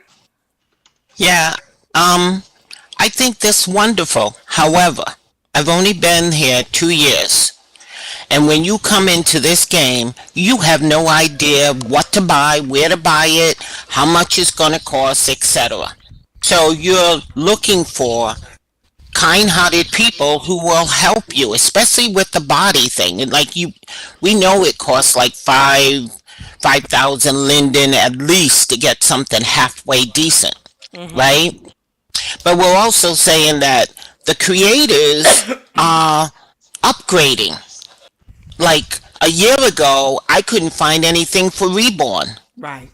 yeah, I think that's wonderful. However, I've only been here 2 years. And when you come into this game, you have no idea what to buy, where to buy it, how much it's going to cost, etc. So you're looking for kind-hearted people who will help you, especially with the body thing. Like we know it costs like 5,000 linden at least to get something halfway decent, right? But we're also saying that the creators are upgrading. Like A year ago, I couldn't find anything for Reborn. Right.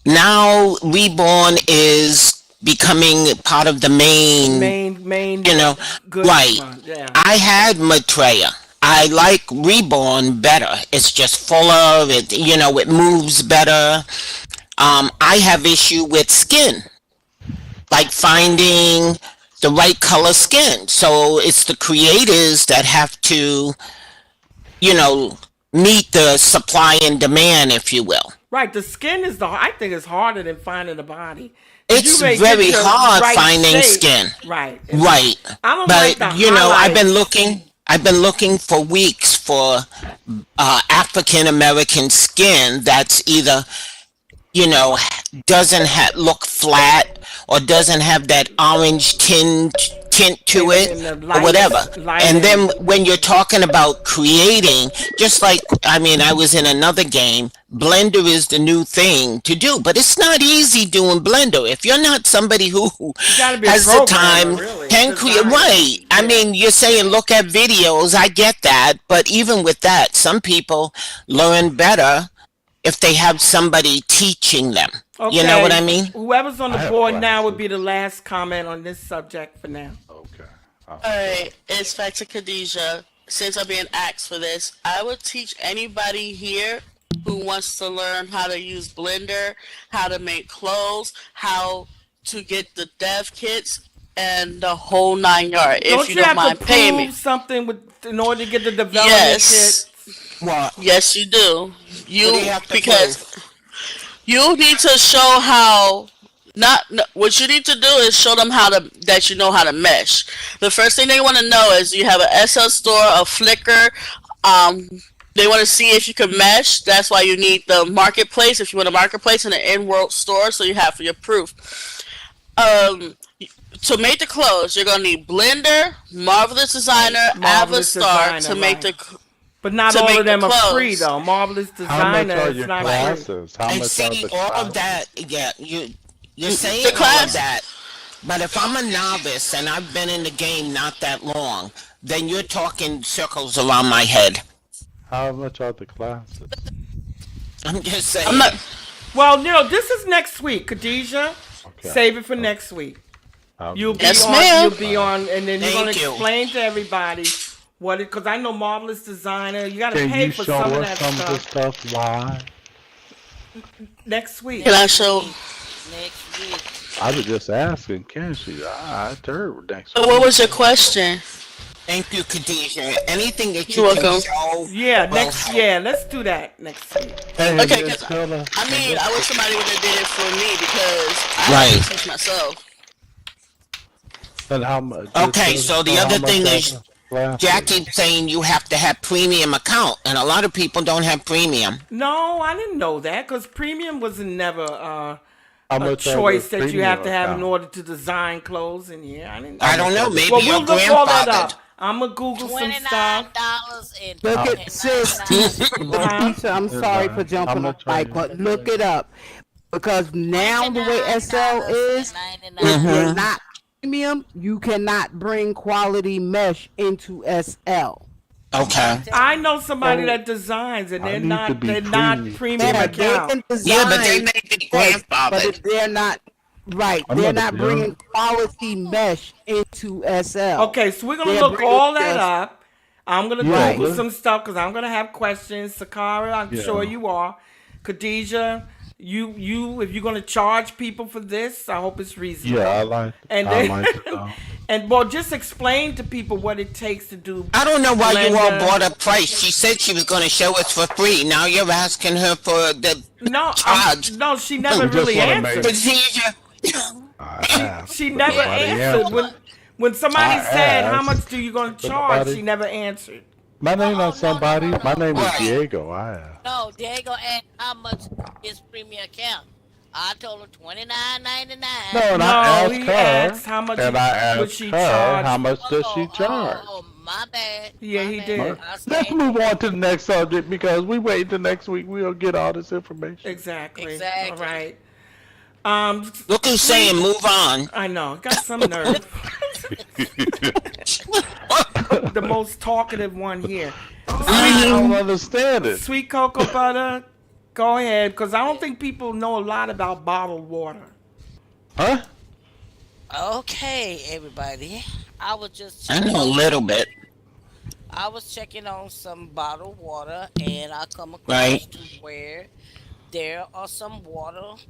Now Reborn is becoming part of the main, Main you know, goods right. run. Yeah. I had Maitreya. I like Reborn better. It's just fuller, it moves better. I have issue with skin, like finding the right color skin. So it's the creators that have to, you know, meet the supply and demand, if you will. Right. The skin is I think it's harder than finding the body. 'Cause It's you may very get your hard right finding shape. skin. Right. Right. I don't like But the I've been highlights. looking for weeks for African American skin that's either, you know, doesn't look flat or doesn't have that orange tint to it In the or whatever. light And then and when you're talking about creating, just like, I mean, I was in another game, Blender is the new thing to do, but it's not easy doing Blender. If you're not somebody who you gotta be a has the programmer, time, really. can create, Designer. right. I Yeah. mean, you're saying look at videos, I get that, but even with that, some people learn better if they have somebody teaching them. You know what I Okay. mean? Whoever's on the I have board now would classes. be the last comment on this subject for now. Okay. Alright, it's back to Khadijah. Since I'm being asked for this, I would teach anybody here who wants to learn how to use Blender, how to make clothes, how to get the dev kits, and the whole 9 yards. If Don't you you don't have to mind paying me. prove something in order to get the development Yes, kit? Well, yes, you do. what do you have to Because prove? you need to show how. Not no, what you need to do is show them that you know how to mesh. The first thing they want to know is you have an SL store, a Flickr. Um, they want to see if you can mesh. That's why you need the marketplace. If you want a marketplace and an in-world store, so you have for your proof. Um, to make the clothes, you're gonna need Blender, Marvelous Designer, Marvelous Avastar Designer, to make right. the But not to all make of the them are free clothes. though. Marvelous How much Designer are is your not free. classes? How And much are see, the all of classes? that, yeah, you're saying the all class. of that, but if I'm a novice and I've been in the game not that long, then you're talking circles around my head. How much are the classes? I'm just I'm saying. not. Well, this is next week, Khadijah. Okay. Save it for next week. You'll be Yes, on. ma'am. You'll be on, and then you're gonna Thank you. explain to everybody what it. Because I know Marvelous Designer. You gotta Can pay you for show some of us that some of the stuff stuff live? next week. Can I show? Next week. I was just asking, can she? I heard next What week. was your question? Thank you, Khadijah. Anything that You're you can welcome. show. Yeah, will next. help. Yeah, let's do that next week. Hey, Okay, Miss 'cause Hilla, I mean, I wish somebody would have did it for me because I Right. have to teach myself. and how much? Okay, so the other thing is, Jackie. Jackie saying you have to have premium account, and a lot of people don't have premium. No, I didn't know that because premium was never How a much are choice the that you have to have in premium order to design clothes in here. I didn't. I don't know. Maybe Well, your we'll look all that grandfather. up. I'm gonna Google some $29 stuff. and Look How- at sis, Uh-huh. Tisha, I'm sorry for jumping on much are Mike, you- but look it up. Because now the way SL is, if $99. you're not premium, you cannot bring quality mesh into SL. Okay. I know somebody So, that designs, and I they're need not. to be They're not premium. premium Yeah, they account. can design, Yeah, but they may be grandfathered. but if they're not right. I'm They're not a not bringing young- quality mesh into SL. Okay, so we're gonna They're look bringing all that just- up. I'm gonna Yeah, Google let's- some stuff because I'm gonna have questions. Sakara, I'm Yeah. sure you are. Khadijah, you, if you're gonna charge people for this, I hope it's reasonable. Yeah, I like. And I then, like to know. and well, just explain to people what it takes to do. I don't know why you all Blender. brought up price. She said she was going to show us for free. Now you're asking her for the No, charge. no, she never We just really wanna answered. make- procedure. I asked, She but never nobody answered when somebody I said how asked, much do you gonna but charge. nobody- She never answered. My name not somebody. My name is Right. Diego. I asked. No, Diego asked how much his premium account. I told him $29.99. No, and No, I asked he her, asked how much and I would asked she her charge. how much does she charge. Oh, my bad. Yeah, my he bad. did. I Let's said- move on to the next subject because we wait till next week. We'll get all this information. Exactly. Exactly. All right. Look who's saying move on. I know. Got some nerve. The most talkative one here. Sweet, I don't understand it. sweet cocoa butter. Go ahead, because I don't think people know a lot about bottled water. Huh? Okay, everybody. I was just I checking know a on little bit, I was checking on some bottled water, and I come right? across to where there are some water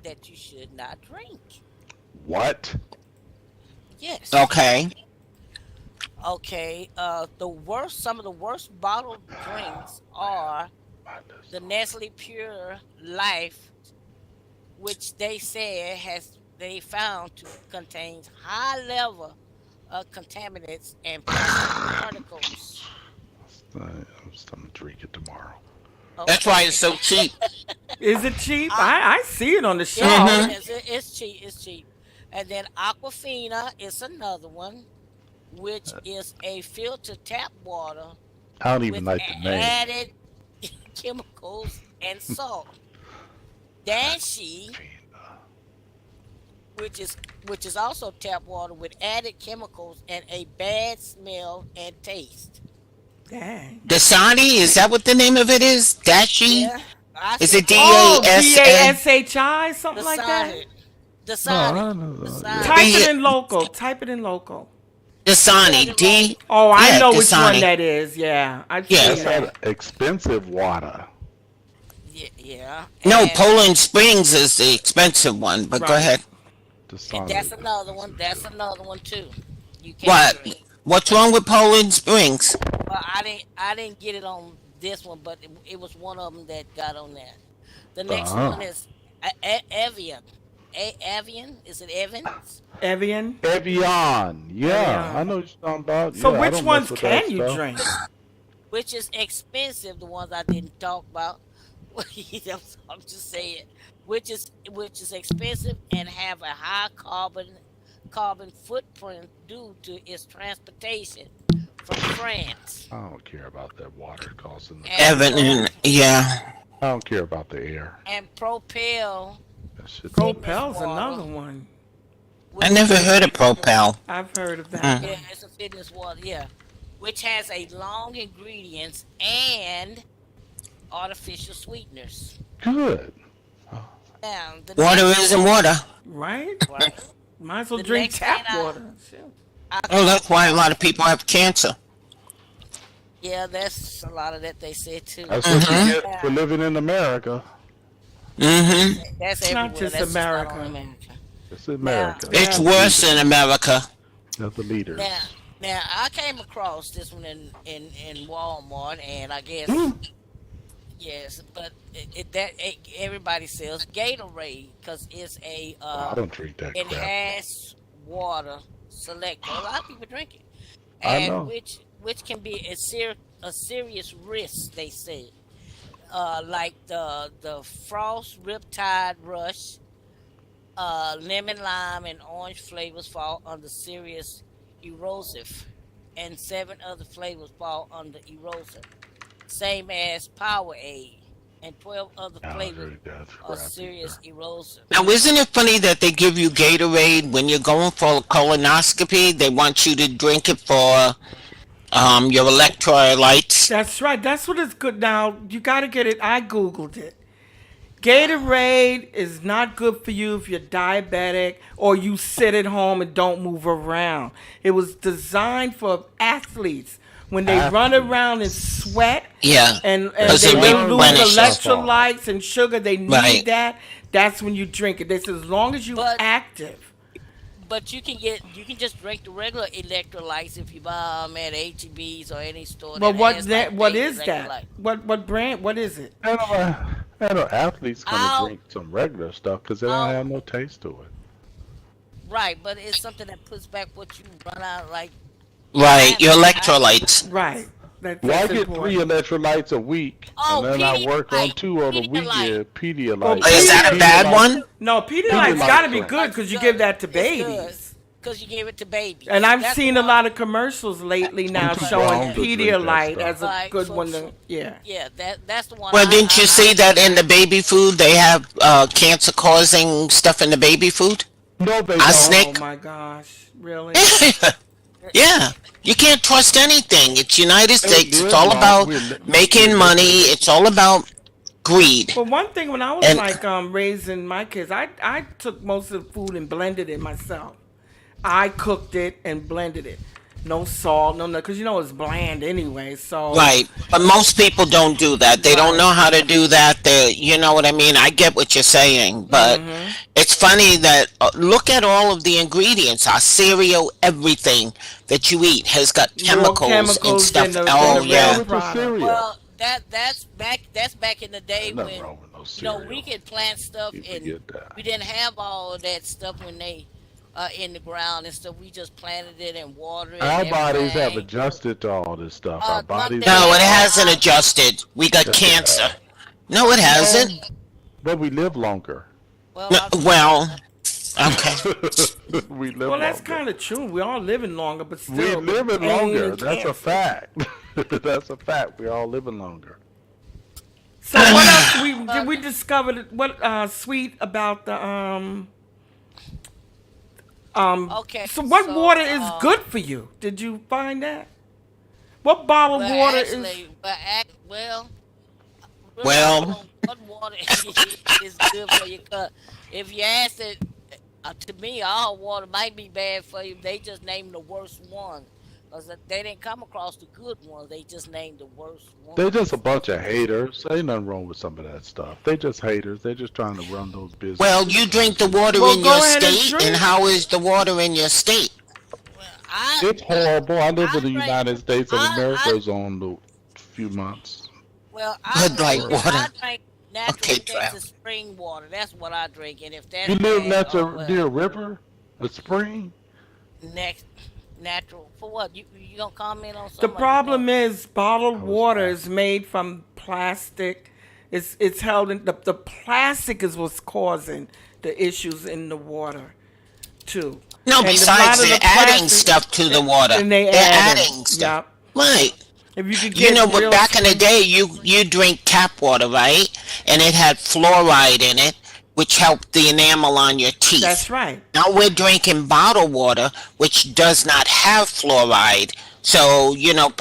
that you should not drink. What? Yes. Okay. Okay. Some of the worst bottled drinks are the Nestle Pure Life, which they said has they found to contain high level of contaminants and plastic particles. I'm just gonna drink it tomorrow. That's why Okay. it's so cheap. Is it cheap? I, I see it on the yeah, shelf. it Mm-hmm. is. It's cheap. It's cheap. And then Aquafina is another one, which is a filtered tap water I don't even with like the name. added chemicals and salt. Danshi, which is also tap water with added chemicals and a bad smell and taste. Dang. Dasani, is that what the name of it is? Dashi? Yeah, I Is say it Oh, DASN? DASHI, something like that. Dasani, No, I Dasani, know. Yeah. Type Dasani. it D in local. Type it in local. Put Dasani. it local. D. Oh, I Yeah, know which one Dasani. that is. Yeah, I've Yeah. seen That's that. that expensive water. Yeah, yeah, No, Poland Springs is the expensive one. But go Right. ahead. The and Sonic that's is another one. That's expensive. another one too. You can't What? drink. What's wrong with Poland Springs? Well, I didn't get it on this one, but it was one of them that got on there. The next one Uh-huh. is Evian. Evian, is it Evans? Evian. Evian. Yeah, I Evian. know what you're talking about. So Yeah, I which don't mess ones with that can you stuff. drink? Which is expensive. The ones I didn't talk about. I'm just saying, which is expensive and have a high carbon footprint due to its transportation from France. I don't care about that water costing the And country. pro Evan. Yeah. I don't care about the air. and Propel That shit don't fitness Propel's water, another one. I which is never a heard of fitness water. Propel. I've heard of that Mm. Yeah, one. it's a fitness water. Yeah, which has a long ingredients and artificial sweeteners. good. Now the Water next isn't one, water. Right? right? Might as well The drink next thing tap water. Shit. I Oh, come that's why a lot across, of people have cancer. yeah, that's a lot of that they said too. That's what you Mm-hmm. get for Yeah, living in America. Mm-hmm. that's Not everywhere. just That's just not only America. America. It's Now, America. They That's It's have the worse leaders. in America. That's the now, leaders. now, I came across this one in Walmart, and I guess Mm. yes, but everybody sells Gatorade because it's a Oh, I don't drink that crap. enhanced water selector. A lot of people drink it, I and know. which can be a serious risk. They say, like the frost riptide rush, lemon lime and orange flavors fall under serious erosive, and seven other flavors fall under erosive, same as Powerade, and 12 other I don't flavors drink that are crap serious either. erosive. Now, isn't it funny that they give you Gatorade when you're going for a colonoscopy? They want you to drink it for your electrolytes. That's right. That's what it's good. Now you got to get it. I googled it. Gatorade is not good for you if you're diabetic or you sit at home and don't move around. It was designed for athletes when they run around and Athletes. sweat Yeah, and because they it will lose Burn that replenishes. stuff off. electrolytes and sugar. They need Right. that. That's when you drink it. They said as long as you But active. but you can just drink the regular electrolytes if you buy them at HEB's or any store Well, that has like what base is that? electrolyte. What brand? What is it? I know athletes gonna I'll drink some regular stuff because they don't I'll have no taste to it. right, but it's something that puts back what you run out. Like Right, I your I electrolytes. Right. Well, I That's get 3 important. electrolytes a week, and oh then I work on Pedialyte, 2 of the Pedialyte. weekend. Well, Pedialyte. Is that a bad Pedialyte. one? No, No, Pedialyte's got Pedialyte to be drink. good it's because you give good. that to It's good babies. because you give it to And babies. I've That's the seen a one. lot of commercials lately now I'm too showing grown to drink that Pedialyte stuff. as a Like good one to, yeah. yeah, that's the one Well, didn't you see that in the baby food they have cancer-causing stuff in the baby food? No, they don't. Oh Arsenic. my gosh, really? Yeah, you can't trust anything. It's United They States. It's live all long. about We making live. money. It's all about greed. But one thing when I was And like raising my kids, I took most of the food and blended it myself. I cooked it and blended it. No salt, no, because you know it's bland anyway. So right, but most people don't do that. They don't right. know how to do that. They, you know what I mean? I get what you're saying, but Mhm. it's funny that look at all of the ingredients. Our cereal, everything that you eat has got More chemicals and chemicals stuff. than the Oh What's wrong yeah, regular with the product. cereal? Well, that's back in the day There's nothing when wrong with no we cereal. could plant stuff You and forget that. we didn't have all of that stuff when they in the ground and stuff. We just planted it and watered it and Our bodies have everything. adjusted to all this stuff. Our One bodies thing have no, it about hasn't evolved. adjusted. We got Yes, it cancer. has. No, it hasn't. No, but we live longer. well, No, well, okay. We live Well, that's longer. kind of true. We are living longer, but We still, with living pain longer. and That's a cancer. fact. That's a fact. We all living longer. So what else we but did we discover what sweet about the okay, so what so water is good for you? Did you find that? What bottled well, water is really, I don't Well, know what water is good for you. 'Cause if you ask it, to me, all water might be bad for you. They just named the worst one. Because they didn't come across the good ones. They just named the worst They just a ones. bunch of haters. Ain't nothing wrong with some of that stuff. They just haters. They just trying to run those well, businesses. you drink the water well in your go ahead and state, and drink. how is the water in your state? Well, I, It's horrible. I live in I the drink, United States of I, America. It's on the few months. well, Bud Light I water. drink natural Okay, Trav. Texas spring water. That's what I drink. And if that's You live bad, next oh to near well. a river, a spring. Next, natural for what? You gonna comment on The something or you gonna? problem is bottled I was water is asking. made from plastic. It's held in the plastic is what's causing the issues in the water too. No, And a besides lot of they're the adding plastic stuff to the water. and they They're adding. adding stuff. Yep. Right. If you could You get know, but real back in the spring, day, you drink tap water, right? And it had fluoride in it, which helped the enamel on your teeth. that's right. Now we're drinking bottled water, which does not have fluoride. So,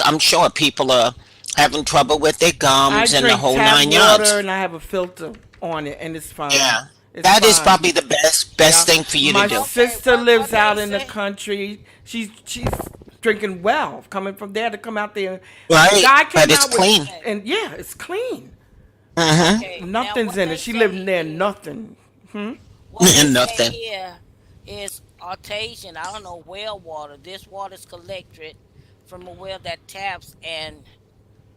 I'm sure people are having trouble with their I gums and the drink whole tap nine water yards. and I have a filter on it and it's fine. Yeah. It's That is fine. probably the best Yeah. thing for you to My do. Okay, sister lives what they out in the say? country. She's drinking well, coming from there to come out there. The Right. guy But came it's out with, clean. Okay, and yeah, it's clean. Mm-hmm. okay. Now Nothing's what in it. they She say lived near is nothing. Hmm? what they say Nothing. here is artesian. I don't know well water. This water is collected from a well that taps and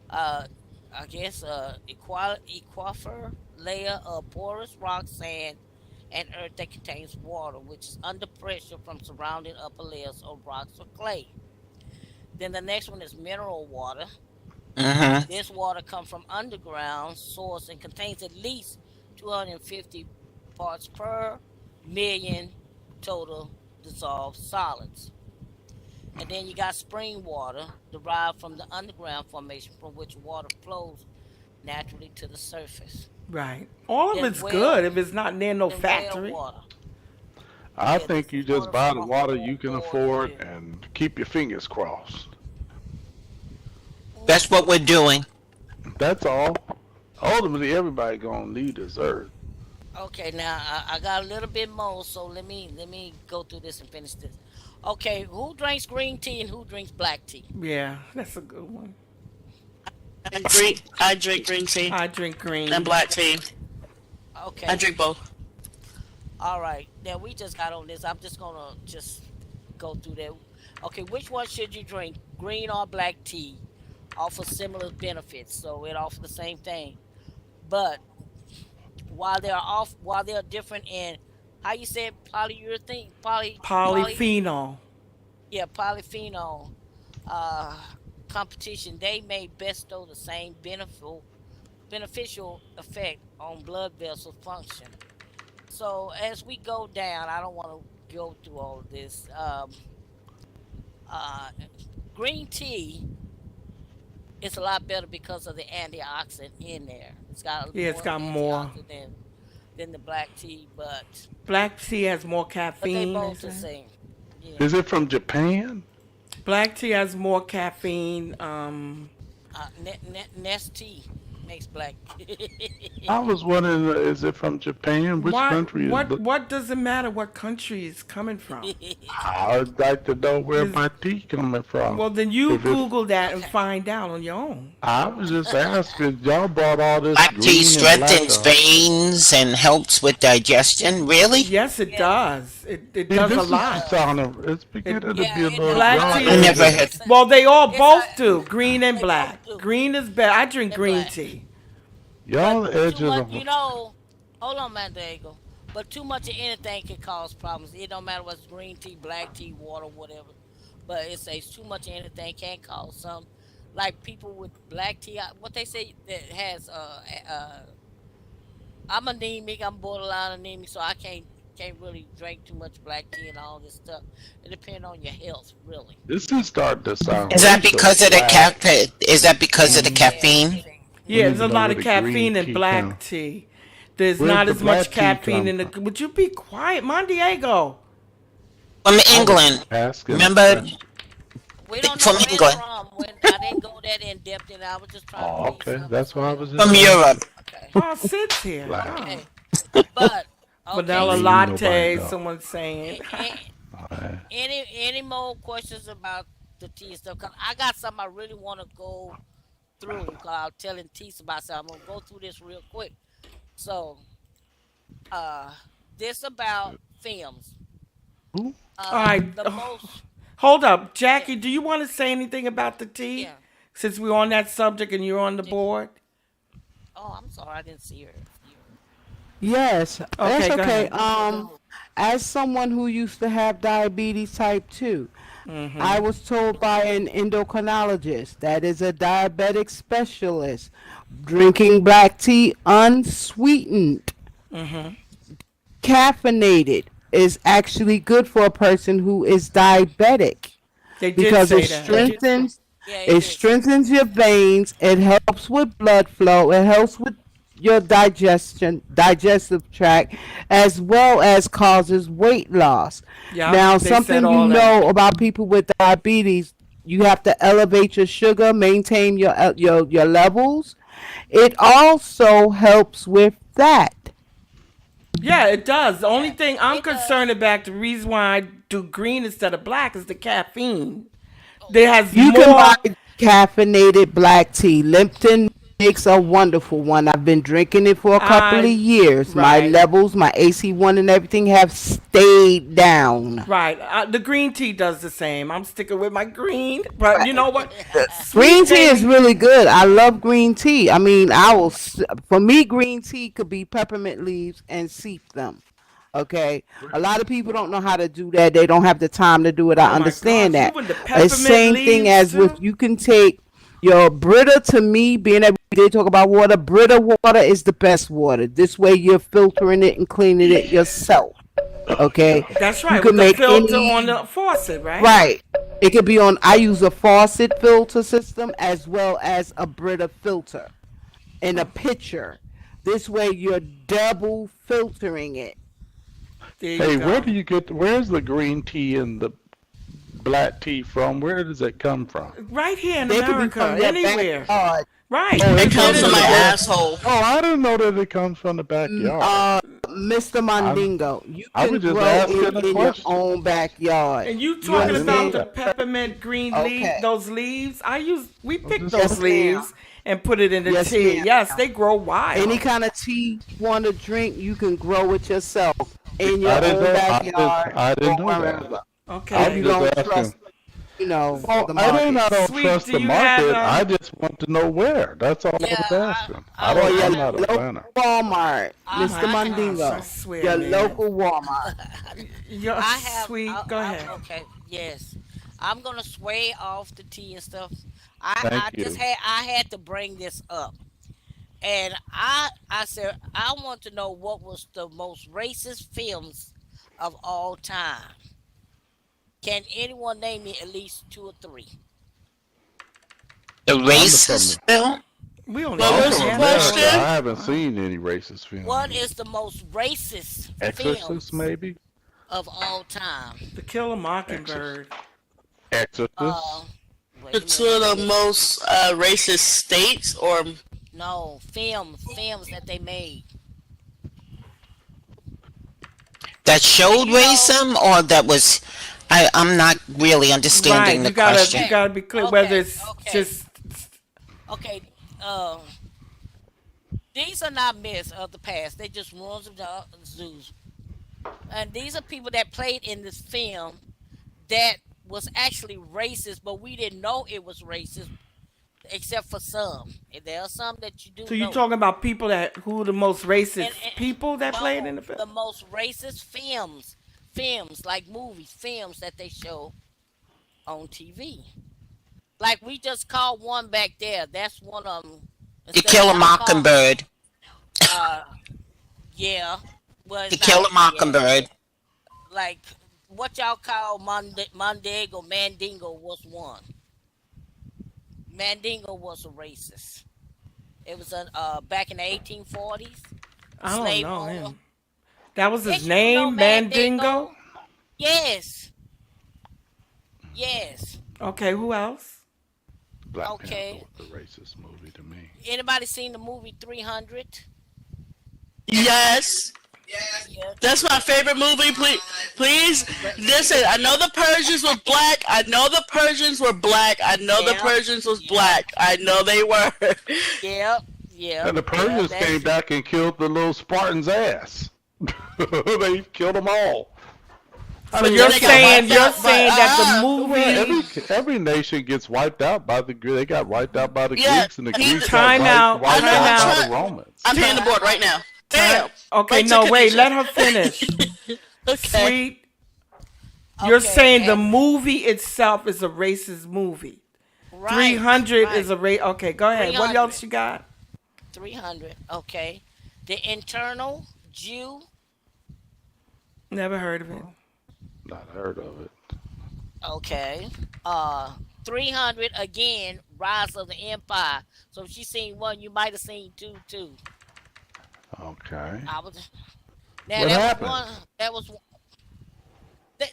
uh, I guess aquifer layer of porous rock, sand, and earth that contains water, which is under pressure from surrounding upper layers of rocks or clay. Then the next one is mineral water. Mm-hmm. This water comes from underground source and contains at least 250 parts per million total dissolved solids. And then you got spring water derived from the underground formation from which water flows naturally to the surface. Right. All of Then it's good well, if it's not near no then well factory. water. I Yeah, think this you is just water buy from the a water whole you can board afford field. and keep your fingers crossed. That's what we're doing. That's all. Ultimately, everybody gonna leave this earth. Okay, now I got a little bit more, so let me go through this and finish this. Okay, who drinks green tea and who drinks black tea? Yeah, that's a good one. I drink green tea I drink and green. black tea. I Okay, drink both. all right. Now we just got on this. I'm just gonna just go through that. Okay, which one should you drink, green or black tea? Offer similar benefits, so it offers the same thing. But while they are different in how you said polyurethane, Polyphenol. yeah, polyphenol uh, competition, they may bestow the same beneficial effect on blood vessel function. So as we go down, I don't want to go through all of this. Uh, green tea is a lot better because of the antioxidant in there. It's got Yeah, it's more got more. antioxidant than the black tea, Black tea has more but they caffeine, they both the say. same. Yeah. Is it from Japan? Black tea has more caffeine. Nestea makes black. I was wondering, is it from Japan? Which Why? country is What? the? What does it matter what country it's coming from? I'd like to know where Is my tea coming from. well, then you If it's, Google that and Okay. find out on your own. I was just asking. Y'all brought all this Black tea green and black strengthens up. veins and helps with digestion. Really? Yes, it Yes, does. It See, does a this it is lot. does. sounding. It's It beginning to Yeah, be a it little. does. black Y'all tea I is never edges. had. well. They all It's a, both do green and they both black. do. Green is better. I drink And green black. tea. Y'all But the too edges much, of. hold on, man, Diego. But too much of anything can cause problems. It don't matter what's green tea, black tea, water, whatever. But it says too much of anything can cause some. Like people with black tea, what they say that has I'm anemic, I'm borderline anemic, so I can't really drink too much black tea and all this stuff. It depends on your health, really. This is starting to sound Is that racial. because of the Black. caffeine? Is that because of the Mm, Yeah, caffeine? we Yeah, need there's to a know lot where of the green caffeine in tea black come. tea. There's Where's not the as much black tea caffeine come in from? the. Would you be quiet, Mon Diego? From I was England. asking a Remember, question. we don't know from where it's England, from. When I didn't go that in depth, and I was just trying to Oh, read okay. something, That's so why I you was know. just from asking. Europe. Okay, Oh, Sid's here. Black. Oh. okay, but okay. Vanilla Ain't nobody latte, know. someone's saying. Alright. Any more questions about the tea and stuff? Cause I got something I really want to go through. Cause I was telling Tease about something. I'm gonna go through this real quick. So, uh, this about films. Who? All right. The most, Hold up. yeah, Jackie, do you want to say anything about the tea? yeah. Since we're on that subject and you're on the Did, board? oh, I'm sorry, I didn't see her. Yes, that's Okay, go okay. ahead. As someone who used to have diabetes type 2, I Mm-hmm. was told by an endocrinologist that is a diabetic specialist drinking black tea unsweetened, Mm-hmm. caffeinated is actually good for a person who is diabetic They did because say that. Yeah, it it did say that. strengthens your veins, it helps with blood flow, it helps with your digestive tract, as well as causes weight loss. Yep, Now, they said something you all that. know about people with diabetes, you have to elevate your sugar, maintain your levels. It also helps with that. Yeah, it does. The only Yeah, thing I'm it concerned does. about, the reason why I do green instead of black, is the caffeine. Oh, There has You can buy more. caffeinated black tea. Lipton makes a wonderful one. I've been drinking it for a couple of I years. My right, levels, my AC1 and everything have stayed down. right. The green tea does the same. I'm sticking with my green, but you know what? Green Sweet tea made is me. really good. I love green tea. I mean, for me, green tea could be peppermint leaves and steep them. Okay. A lot of people don't know how to do that. They don't have the time to do it. I Oh my understand gosh, that. even the It's peppermint same thing leaves as with too. you can take your Brita, to me, being that we did talk about water, Brita water is the best water. This way you're filtering it and cleaning it yourself. Okay. That's You right, with can the make filter on any the faucet, right? right. It could be on I use a faucet filter system as well as a Brita filter in a pitcher. This way you're double filtering it. There you Hey, where go. do you get? Where's the green tea and the black tea from? Where does it come from? Right here in They could be America, from your anywhere. backyard. Right, Oh, you it It can get comes comes it from from my the here. back. asshole. Oh, I didn't know that it comes from the backyard. Mr. I Mandingo, you I can was just grow it asking a in your question. own backyard. And you You I talking didn't know about the understand? that. peppermint green leaf, Okay. those leaves? We I'm pick just those Yes, ma'am. leaves and put it in the Yes, tea. ma'am. Yes, they grow Any wild. kind of tea you want to drink, you can grow it yourself See, in I your didn't own know. backyard I or didn't know that. wherever. I If was you Okay. just don't asking. trust, Oh, the I didn't. I market. don't Sweet, trust do the you have market. I just want to know where. That's all I Yeah, was asking. I Or don't. I your I'm have not a local planner. Walmart, Oh I Mr. my I have gosh, I Mandingo. swear, Your man. local Walmart. You're I have sweet. Go ahead. okay, yes. I'm gonna sway off the tea and stuff. Thank you. I had to bring this up. And I said I want to know what was the most racist films of all time. Can anyone name me at least two or three? The I'm from. racist film? We only What I'm got was from the handfuls. America. question? I haven't seen any racist What films. is the most racist Exorcist, films maybe. of all time? To Kill a Exorcist. Mockingbird. Uh, Exorcist. wait a Two minute. of Let the me. most racist states, or No, films that they made. That And showed you know, racism, or that was, I'm not really Right. understanding the You question. okay, gotta be clear whether okay, it's okay, just okay. Uh, these are not myths of the past. They just ruins of the zoos. And these are people that played in this film that was actually racist, but we didn't know it was racist, except for some. And there are some that you do so you know. talking about people that who the most And racist people that played in no, the film? the most racist films like movies, films that they show on TV. Like we just called one back there. That's one of them. To Instead of Kill a y'all call, Mockingbird. uh, yeah. Well, To it's not Kill a yet. Mockingbird. Like what y'all call Mondego Mandingo was one. Mandingo was a racist. It was back in the 1840s. I don't Slave know owner. him. That was his Yes, you do know name, Mandingo. Mandingo. Yes, yes. Okay, who else? Black Panther Okay. was a racist movie to me. Anybody seen the movie 300? yes, Yeah. that's my favorite movie. Please listen. I know the Persians were black. I know the Persians were black. I know the Yep. Persians was Yep. black. I know they were. Yep. Yep. And the Yep. Persians came That's back and killed the little Spartans' ass. They killed them all. I So mean, But then you're they they got got saying wiped wiped you're out. out by saying that the Well, movie every nation gets wiped out by the They got wiped out by the yeah. Greeks, and the He, Greeks got time out, wiped time I'm out by out, the trying. Romans. I'm hitting the time board right out. now. time. Bam. Okay, Right to no, wait, Kanisha. let her finish. Okay. Sweet, you're Okay. saying the And movie itself is a racist movie. right. 300 is Right. a Okay, go ahead. What 300. else you got? 300. Okay. The internal Jew. Never heard of it. Not heard of it. Okay. Uh, 300 again. Rise of the Empire. So if you seen one, you might have seen two too. Okay. I was now What that was happened? one. That was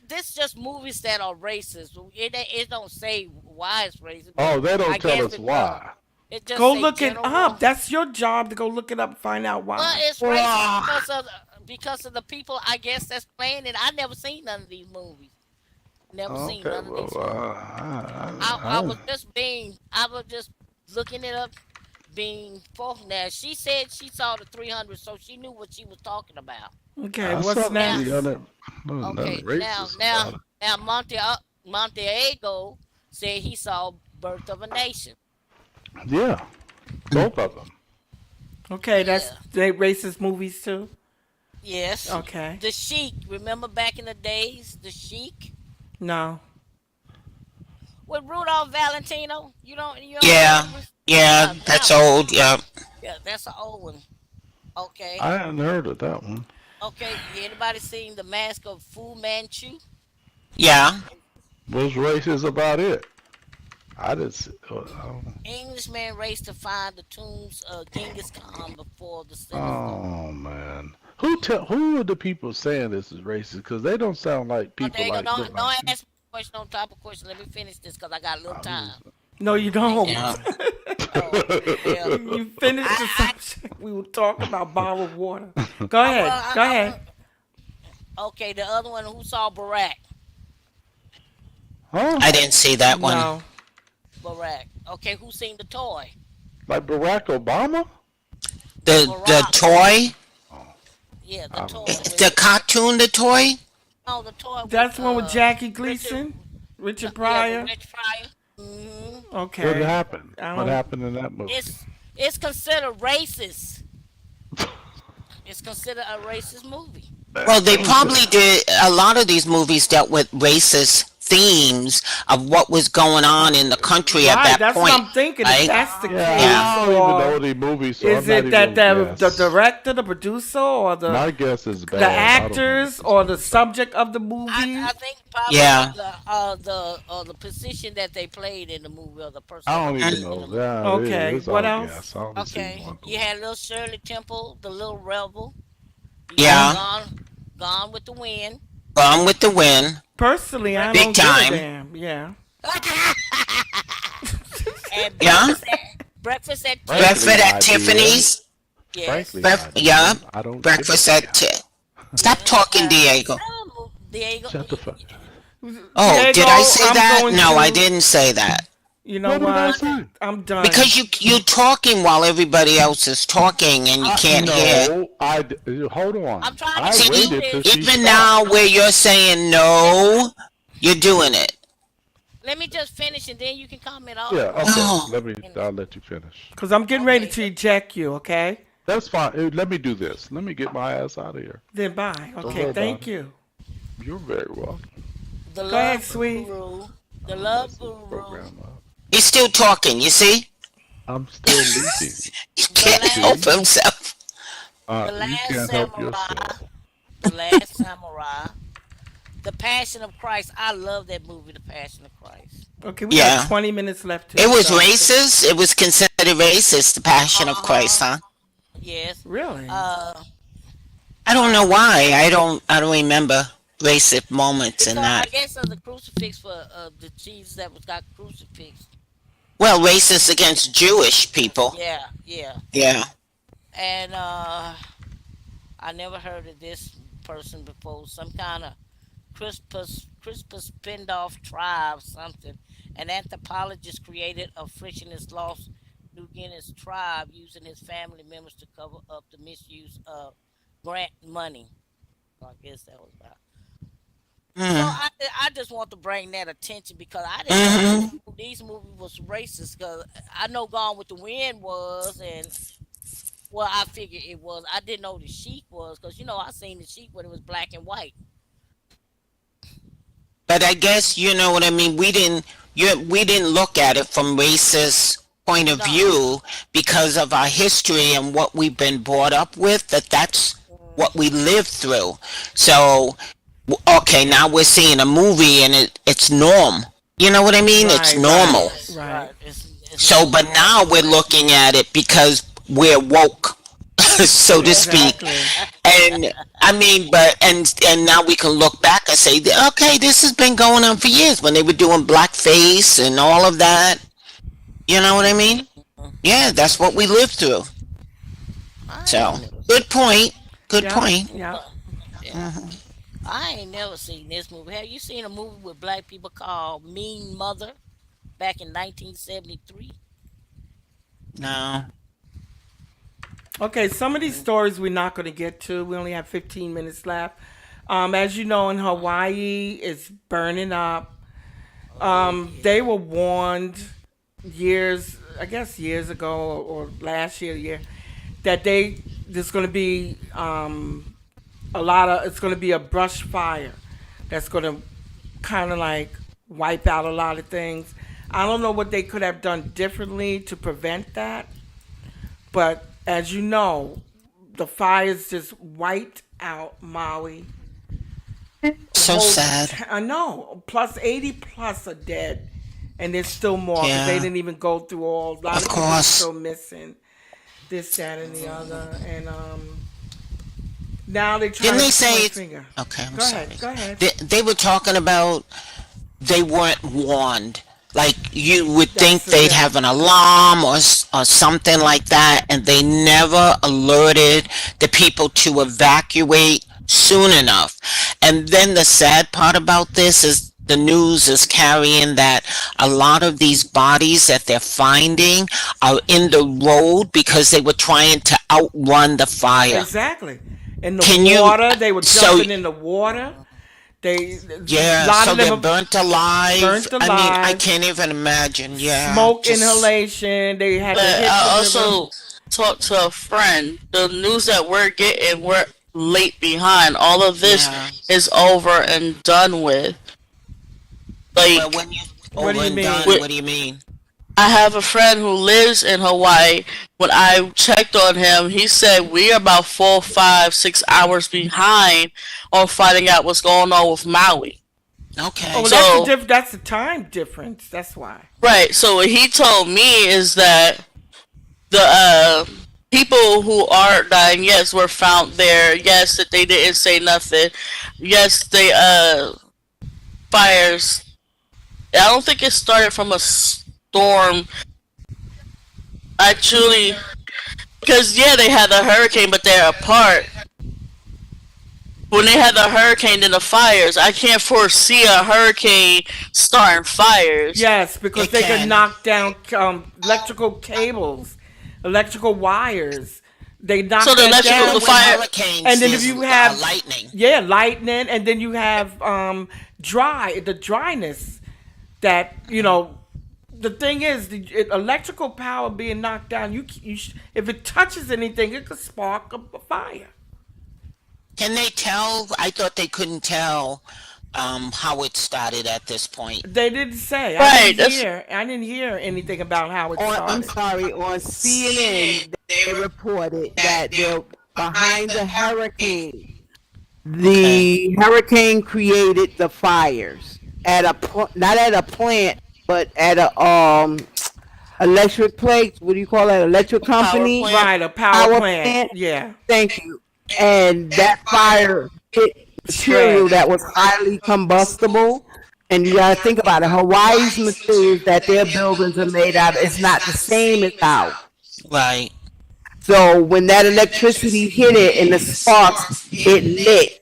this just movies that are racist. It don't say why it's racist, but Oh, they I don't tell guess us because why. it just Go say look it up. general. That's your job to go look it up and find out Well, why. it's racist Wow. because of the people I guess that's playing it. I never seen none of these movies. Never seen Okay. none of Well, these movies. I was I, just looking it up, being forth now. She said she saw the 300, so she knew what she was talking about. Okay, I what's saw Now, the next? other. Nothing okay, now, racist now, about it. now, Montego said he saw Birth of a Nation. Yeah, both of them. Okay, that's Yeah. they racist movies too. Yes. Okay, The Sheik. Remember back in the days, the Sheik no. with Rudolph Valentino. You don't Yeah, remember? yeah, Yeah, that's that one. old. Yeah, Yeah, that's an old one. Okay. I hadn't heard of that one. Okay. Anybody seen the Mask of Fu Manchu? yeah. What's racist about it? I didn't. See, Englishman raced to find the tombs of Genghis Khan before the Cinnabar. oh man, who are the people saying this is racist? Because they don't sound like Oh, there people you go. like look like Don't you. ask me a question on top of question. Let me finish this because I got a little I time. was- No, you Thank don't. you. Yeah. Oh, well, You finished the I, subject. We were talking about bottled water. Go I, ahead. well, Go ahead. okay. The other one who saw Barack. huh? I didn't see that one. No. Barack. Okay, who seen the toy? Like Barack Obama? The Barack. toy, Yeah, the I toy don't know. the with cartoon, the toy. no, the toy That's with the one with Jackie Richard. Gleason, Richard Yeah, with Pryor. Rich Pryor. Hmm. What Okay. happened? I What don't. happened in that movie? It's considered racist. It's considered a racist movie. Well, they probably did. A lot of these movies dealt with racist themes of what was going on in the country at Right. that That's what point, I'm thinking. If right? that's the Yeah, Yeah. case, I don't even or know the movie, so is I'm not it that even the guess. director, the producer, or My guess is bad. the I don't know. actors, or the subject of the I movie? think probably Yeah. the position that they played in the movie or the person I that don't played even Mm. in know. the movie. Yeah, Okay. it's What all else? guess. I only seen Okay, one you movie. had little Shirley Temple, the little rebel. You got Yeah. Gone with the Wind. Gone with the Wind, Personally, I Breakfast big don't give a time. damn. Yeah. And Yeah. breakfast at Frankly, Breakfast Tiffany's. at my dear. Tiffany's. Yes. Frankly, my Yeah. dear, I don't give a Breakfast at damn. Stop talking, Diego. Diego. Shut the fuck. Oh, Diego, did I say I'm that? going No, I to. didn't say that. You know What did I what? say? I'm done. Because you talking while everybody else is talking and you can't hear. No, hold on. I'm trying to I get See, through waited till this. she even stopped. now where you're saying no, you're doing it. Let me just finish and then you can comment Yeah, all okay. Oh, I'll let you finish. Because I'm getting ready Okay. to eject you, okay? That's fine. Let me do this. Let me get my ass out of here. Then bye. Don't Okay, worry about thank it. you. You're very welcome. The Go ahead, love sweet. guru. The I'm gonna love mess this guru. program up. he's still talking. You see, I'm still leaking. he The can't help last See? himself. the You last can't help samurai. yourself. The last samurai. The Passion of Christ. I love that movie, The Passion of Christ. Okay, we got Yeah, 20 minutes left to it was start. racist. It was considered racist. The Passion of Christ, Uh-huh. huh? Yes. Really? Uh I don't know um why. I don't remember racist moments in because I that. guess of the crucifix for the Jesus that was got crucifixed. Well, racist against Jewish people. Yeah, yeah. Yeah. And I never heard of this person before. Some kind of Crispus Pindoff tribe something. An anthropologist created a frictionless lost New Guinea's tribe using his family members to cover up the misuse of grant money. So I guess that was about. So Mm. I just want to bring that attention because I didn't know Hmm. these movies was racist. Because I know Gone with the Wind was, and well, I figured it was. I didn't know the Sheik was because I seen the Sheik when it was black and white. But I guess you know what I mean. We didn't look at it from racist point of No. view because of our history and what we've been brought up with. That's what we lived through. So okay, now we're seeing a movie and it's norm. You know what I mean? It's Right, right, normal. Right, right. right. It's So, now but now normal. we're looking at it because we're woke, so to speak. Exactly. And I mean, but and now we can look back and say, okay, this has been going on for years when they were doing blackface and all of that. You know what I mean? Yeah, that's what we lived through. I So, ain't never good seen. point. Good Yep, point. yep. Yeah, I ain't never seen this movie. Have you seen a movie with black people called Mean Mother back in 1973? No. Okay, some of these stories we're not going to get to. We only have 15 minutes left. As you know, in Hawaii, it's burning up. Oh They yeah. were warned I guess years ago or last year, that there's going to be it's going to be a brush fire that's going to kind of like wipe out a lot of things. I don't know what they could have done differently to prevent that, but as you know, the fires just wiped out Maui. The So whole sad. I know. Plus 80 plus are dead, and there's still more because they Yeah, didn't even go through all. A lot of of people are course. still missing. This, that, and the other, and now they're Didn't trying they to point say a it's finger. okay? I'm Go ahead. sorry. Go ahead. They were talking about they weren't warned. Like you would think That's they'd yeah. have an alarm or something like that, and they never alerted the people to evacuate soon enough. And then the sad part about this is the news is carrying that a lot of these bodies that they're finding are in the road because they were trying to outrun the fire. Exactly. In the Can you? water, they were So jumping in the water. A yeah, lot so of them they're are burnt alive. burnt I mean, I alive. can't even imagine. Yeah, Smoke just inhalation. They had But to hit the I river. also talked to a friend. The news that we're getting, we're late behind. All of this yeah. is over and done with. Well, Like, when you What do over you and mean? done, we, what do you mean? I have a friend who lives in Hawaii. When I checked on him, he said we're about 4, 5, 6 hours behind on finding out what's going on with Maui. Oh, Okay. well, So, that's the time difference. That's why. right. So what he told me is that the people who are dying, yes, were found there. Yes, that they didn't say nothing. Yes, they fires I don't think it started from a storm. Actually, because yeah, they had the hurricane, but they're apart. When they had the hurricane and the fires, I can't foresee a hurricane starting fires. Yes, because It they could can. knock down electrical cables, electrical wires. They knock So the that electrical, down. the With fire. And hurricanes, then if there's you have, lightning. yeah, lightning, and then you have the dryness that, the thing is, electrical power being knocked down, if it touches anything, it could spark a fire. Can they tell? I thought they couldn't tell how it started at this point. They didn't say. Right. That's I didn't hear anything about how it I'm started. sorry, on CNN, they reported that they're behind the hurricane. Okay. The hurricane created the fires at not at a plant, but at a electric place. What do you call that? Electric power company, plant. Right, a power power plant. plant. Yeah, Thank you. And that fire hit material spread. that was highly combustible. And you gotta think about it. Hawaii's materials that their buildings are made out of is not the same as ours. Right. So when that electricity hit it and the sparks, it lit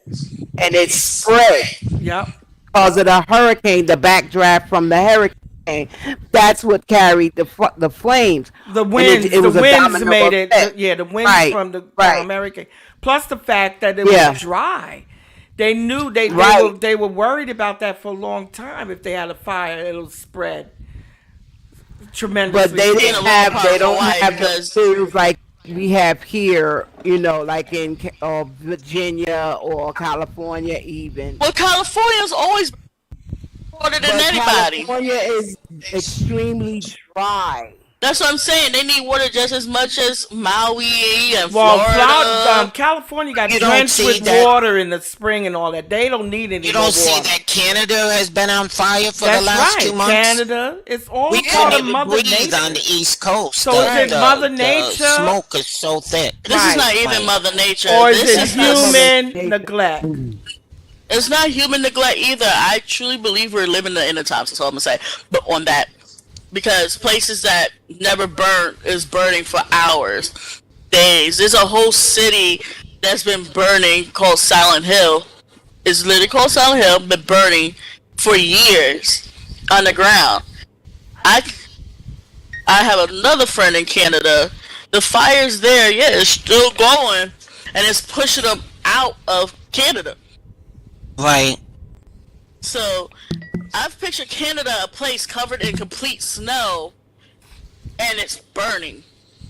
and it spread Yep. because of the hurricane, the backdraft from the hurricane. That's what carried the flames. The And winds, it the was a winds domino made it. effect. Yeah, the winds Right, from the right. American. Plus the fact that it Yeah, was dry. They knew right. they were worried about that for a long time. If they had a fire, it'll spread But tremendously they In a didn't quick. lower have, part they of don't Hawaii have the because materials like we have here, like in Virginia or California even. well, California's always water than But anybody. California is extremely dry. That's what I'm saying. They need water just as much as Maui and Well, Florida. California got You don't drenched see with that. water in the spring and all that. They don't need any You more don't see water. that Canada has been on fire for the That's last right. 2 months. Canada, it's all We part couldn't of even Mother breathe on the Nature. East Coast. So is it Mother The Nature, smoke is so thick. This is right, not even Right. Mother Nature. or is This it is That's not the. Mother human Nature. neglect? It's not human neglect either. I truly believe we're living in the end of times. That's all I'm gonna say. But on that, because places that never burnt is burning for hours, days. There's a whole city that's been burning called Silent Hill. It's literally called Silent Hill, been burning for years underground. I I have another friend in Canada. The fires there, yeah, it's still going, and it's pushing them out of Canada. Right. So I've pictured Canada a place covered in complete snow, and it's burning.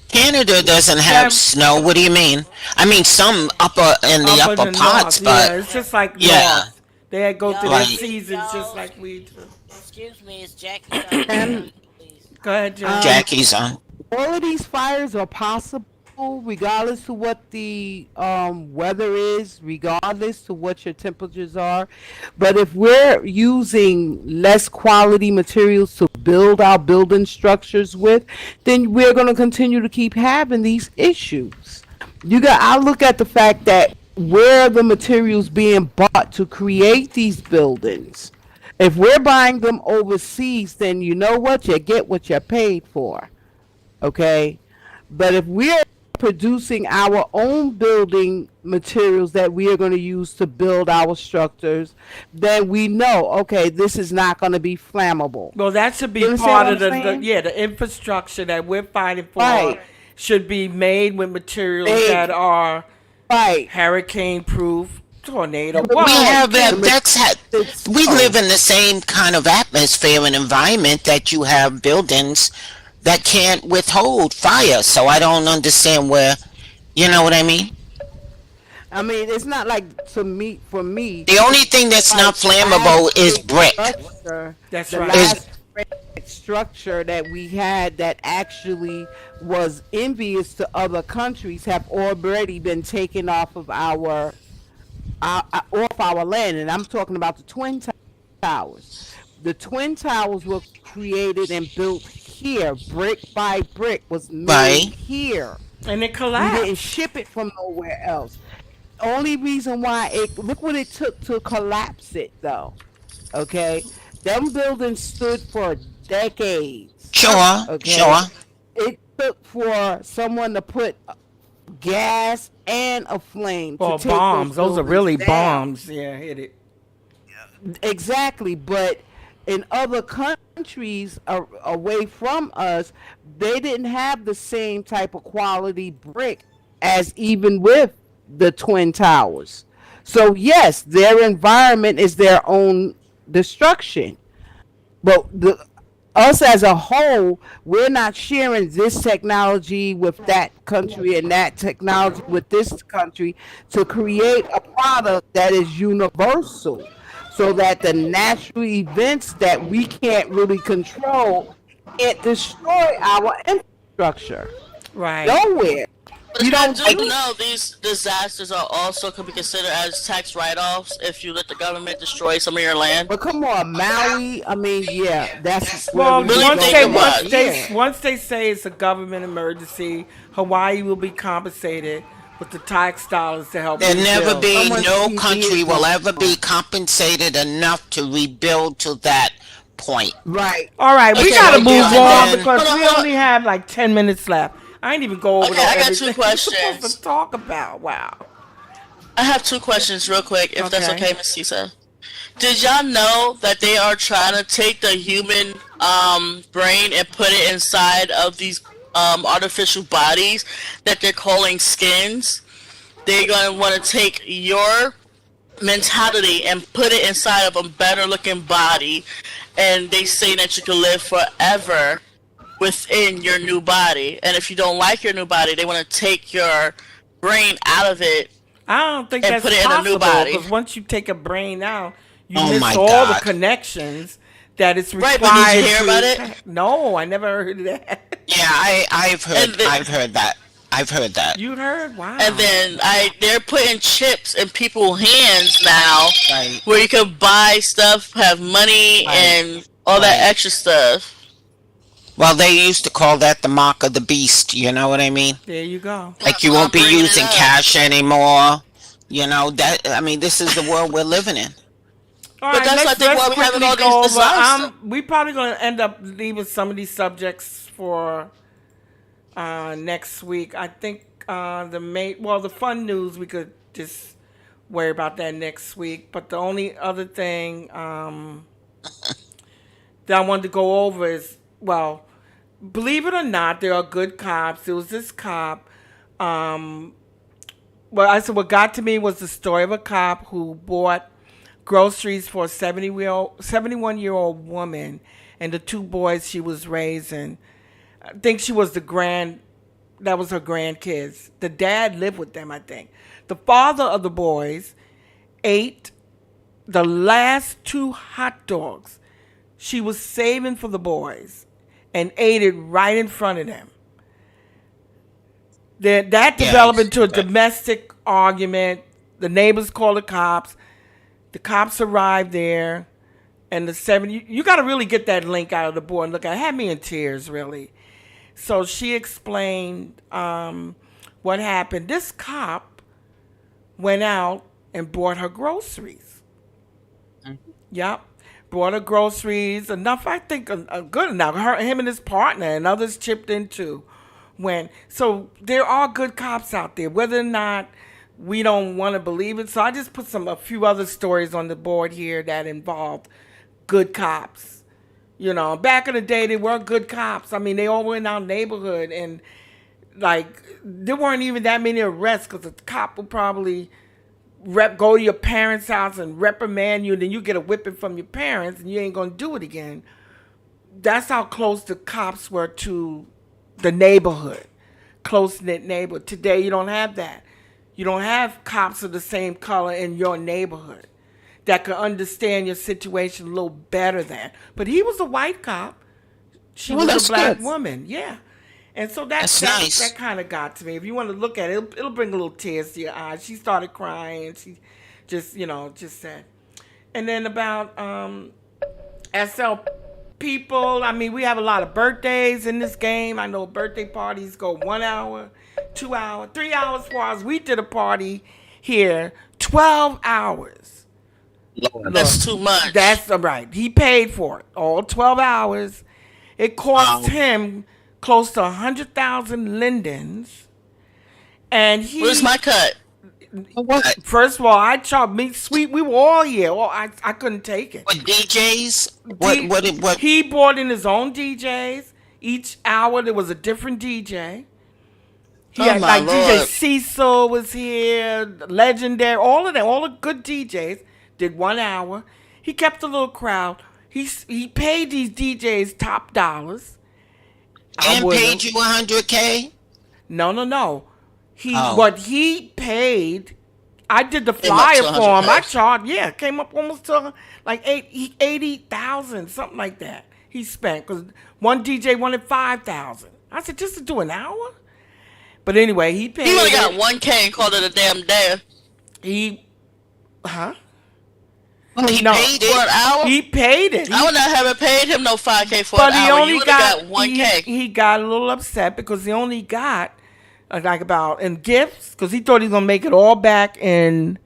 Canada doesn't have Yeah, snow. What do you mean? I mean, some upper in the up in upper the parts, north, yeah, but it's just like yeah, north. They go through their Y'all, right. seasons just y'all, like we do. excuse me, it's Jackie trying to say And something, please. Go ahead, Jackie. um, Jackie's on. all of these fires are possible regardless of what the weather is, regardless to what your temperatures are. But if we're using less quality materials to build our building structures with, then we're going to continue to keep having these issues. I look at the fact that where are the materials being bought to create these buildings? If we're buying them overseas, then you know what? You get what you paid for. Okay? But if we're producing our own building materials that we are going to use to build our structures, then we know, okay, this is not going to be flammable. Well, that should be You understand part what of I'm the saying? yeah, the infrastructure that we're fighting for Right, should be made with materials made, that are right. hurricane proof, tornado. The We Well, have the we oh, live in the same kind of atmosphere and environment that you have buildings that can't withhold fire. So I don't understand where, you know what I mean? I mean, it's not like for me, The only thing that's like not last flammable is brick brick. structure, that's the right. Is last brick structure that we had that actually was envious to other countries have already been taken off of off our land, and I'm talking about the Twin Towers. The Twin Towers were created and built here, brick by brick, was made right. here. And it We didn't collapsed. ship it from nowhere else. Only reason why it look what it took to collapse it though. Okay, Them buildings stood for decades. Sure, Okay, sure. it took for someone to put gas and a flame to Well, take those bombs. Those are buildings really down. bombs. Yeah, hit it. Exactly, but in other countries away from us, they didn't have the same type of quality brick as even with the twin towers. So yes, their environment is their own destruction. But us as a whole, we're not sharing this technology with that country and that technology with this country to create a product that is universal so that the natural events that we can't really control can't destroy our infrastructure. Right. Nowhere. But We I don't do do. know these disasters are also could be considered as tax write-offs if you let the government destroy some of your land. But come on, Maui. I mean, yeah, that's where Well, we Really would once go think they for once that. about it. they Yeah. once they say it's a government emergency, Hawaii will be compensated with the tax dollars to help There'll never rebuild. be, Someone's no TV country is will going ever be on. compensated enough to rebuild to that point. Right. All right, we Okay, Okay, gotta we move just, and on then, because hold on, we hold only have like 10 minutes left. I ain't even go on. over Okay, I got two everything we're supposed to questions. talk about. Wow. I have two questions real quick, if that's Okay. okay, Miss Cisa. Did y'all know that they are trying to take the human brain and put it inside of these artificial bodies that they're calling skins? They're going to want to take your mentality and put it inside of a better looking body, and they say that you can live forever within your new body. And if you don't like your new body, they want to take your brain out of it I don't think and that's put it in a new possible body. because once you take a brain out, you oh miss my all the God. connections that it's Right, but did you required hear about it? to. No, I never heard of that. Yeah, And I've the, heard that. I've heard that. You heard? and Wow. then they're putting chips in people's hands now, Right, where you can buy stuff, have money, right, and all that right. extra stuff. Well, they used to call that the mark of the beast, you know what I mean? There you go. Like That's you why I'm won't be bringing it using up. cash anymore. I mean, this is the world we're living in. All But right, that's I let's think let's why we're having quickly all these go over. disasters. We probably gonna end up leaving some of these subjects for next week. I think the fun news we could just worry about that next week. But the only other thing that I wanted to go over is, well, believe it or not, there are good cops. There was this cop. Um, I said what got to me was the story of a cop who bought groceries for a 71-year-old woman and the two boys she was raising. I think she was that was her grandkids. The dad lived with them, I think. The father of the boys ate the last two hot dogs she was saving for the boys and ate it right in front of them. That developed Yes. into a domestic argument. The neighbors called the cops. The cops arrived there, and you got to really get that link out of the board and look at it. It had me in tears, really. So she explained what happened. This cop went out and bought her groceries. Yep. Brought her groceries, enough, I think, good enough. Him and his partner and others chipped in too. So there are good cops out there, whether or not we don't want to believe it. So I just put a few other stories on the board here that involved good cops. You know, back in the day, they were good cops. I mean, they all were in our neighborhood, and like there weren't even that many arrests because the cop would probably go to your parents' house and reprimand you, and then you get a whipping from your parents, and you ain't gonna do it again. That's how close the cops were to the neighborhood, close knit neighborhood. Today, you don't have that. You don't have cops of the same color in your neighborhood that could understand your situation a little better than. But he was a white cop. She Well, was that's a black good. woman. Yeah. And so That's that nice. kind of got to me. If you want to look at it, it'll bring a little tears to your eyes. She started crying. She just said. And then about SL people. I mean, we have a lot of birthdays in this game. I know birthday parties go 1 hour, 2 hours, 3 hours for us. We did a party here, 12 hours. Lord. Look, That's too much. that's right. He paid for it, all 12 hours. It cost Wow. him close to 100,000 lindens. And Where's my cut? What? first of all, I charged me sweet. We were all here. Well, I couldn't take it. What DJs? D, What? he brought in his own DJs. Each hour there was a different DJ. He Oh had my like DJ lord. Cecil was here, Legendary, all of them, all the good DJs did 1 hour. He kept a little crowd. He paid these DJs top dollars. I And wouldn't. paid you 100K? No, no, no. Oh. What he paid. I did the Came up flyer to for him. I 100K. charged. Yeah, came up almost to like 80,000, something like that. He spent because one DJ wanted 5,000. I said just to do an hour. But anyway, he paid. He only got it. 1K and called it a damn day. He, huh? Well, he No. paid For an it. hour? He paid it. I would not have paid him no 5K for But an he hour. You only would have got, got 1K. he got a little upset because he only got like about in gifts because he thought he was gonna make it all back in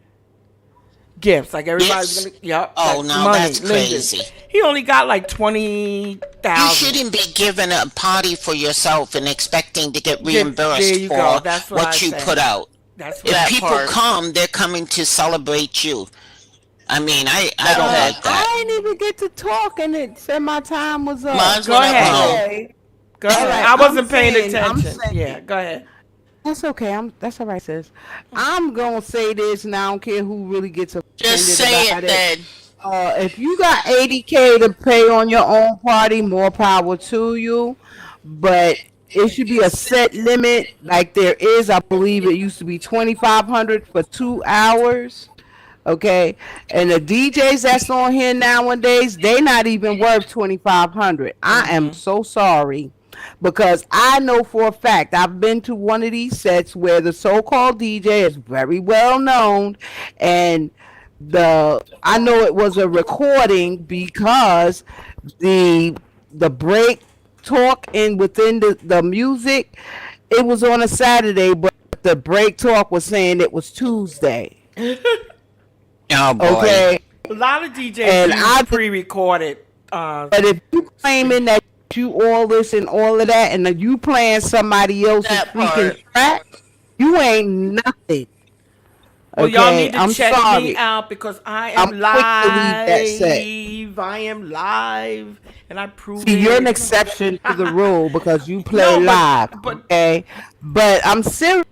gifts. Like everybody's Gifts? gonna, yep. Oh, like no, money, that's lenders. crazy. He only got like You 20,000. shouldn't be giving a party for yourself and expecting to get There reimbursed you for go. That's what I what you said. put out. That's If what. people part. come, they're coming to celebrate you. I mean, I don't part. like that. I didn't even get to talk, and it said my time was up. Mine's Go went up ahead. too. Okay. Go ahead. Alright, I wasn't I'm paying saying- I'm attention. saying- Yeah, go ahead. That's okay. That's all right, sis. I'm gonna say this, and I don't care who really gets offended Just say about it then. If you got 80K to pay on your own party, more power to you. But it should be a set limit, like there is. I believe it used to be 2,500 for 2 hours. Okay, and the DJs that's on here nowadays, they not even worth 2,500. I am so sorry. Because I know for a fact I've been to one of these sets where the so-called DJ is very well known, and I know it was a recording because the break talk in within the music, it was on a Saturday, but the break talk was saying it was Tuesday. Oh boy. Okay, A lot of DJs And use I- pre-recorded. but if you claiming that you all this and all of that, and then you playing somebody else's That freaking part. track, you ain't nothing. Well, Okay, y'all need to I'm check sorry. me out because I I'm am quick to leave that set. live. I am live, and I prove See, it. you're an exception to the rule because you play No, but- live, but- okay? But I'm serious.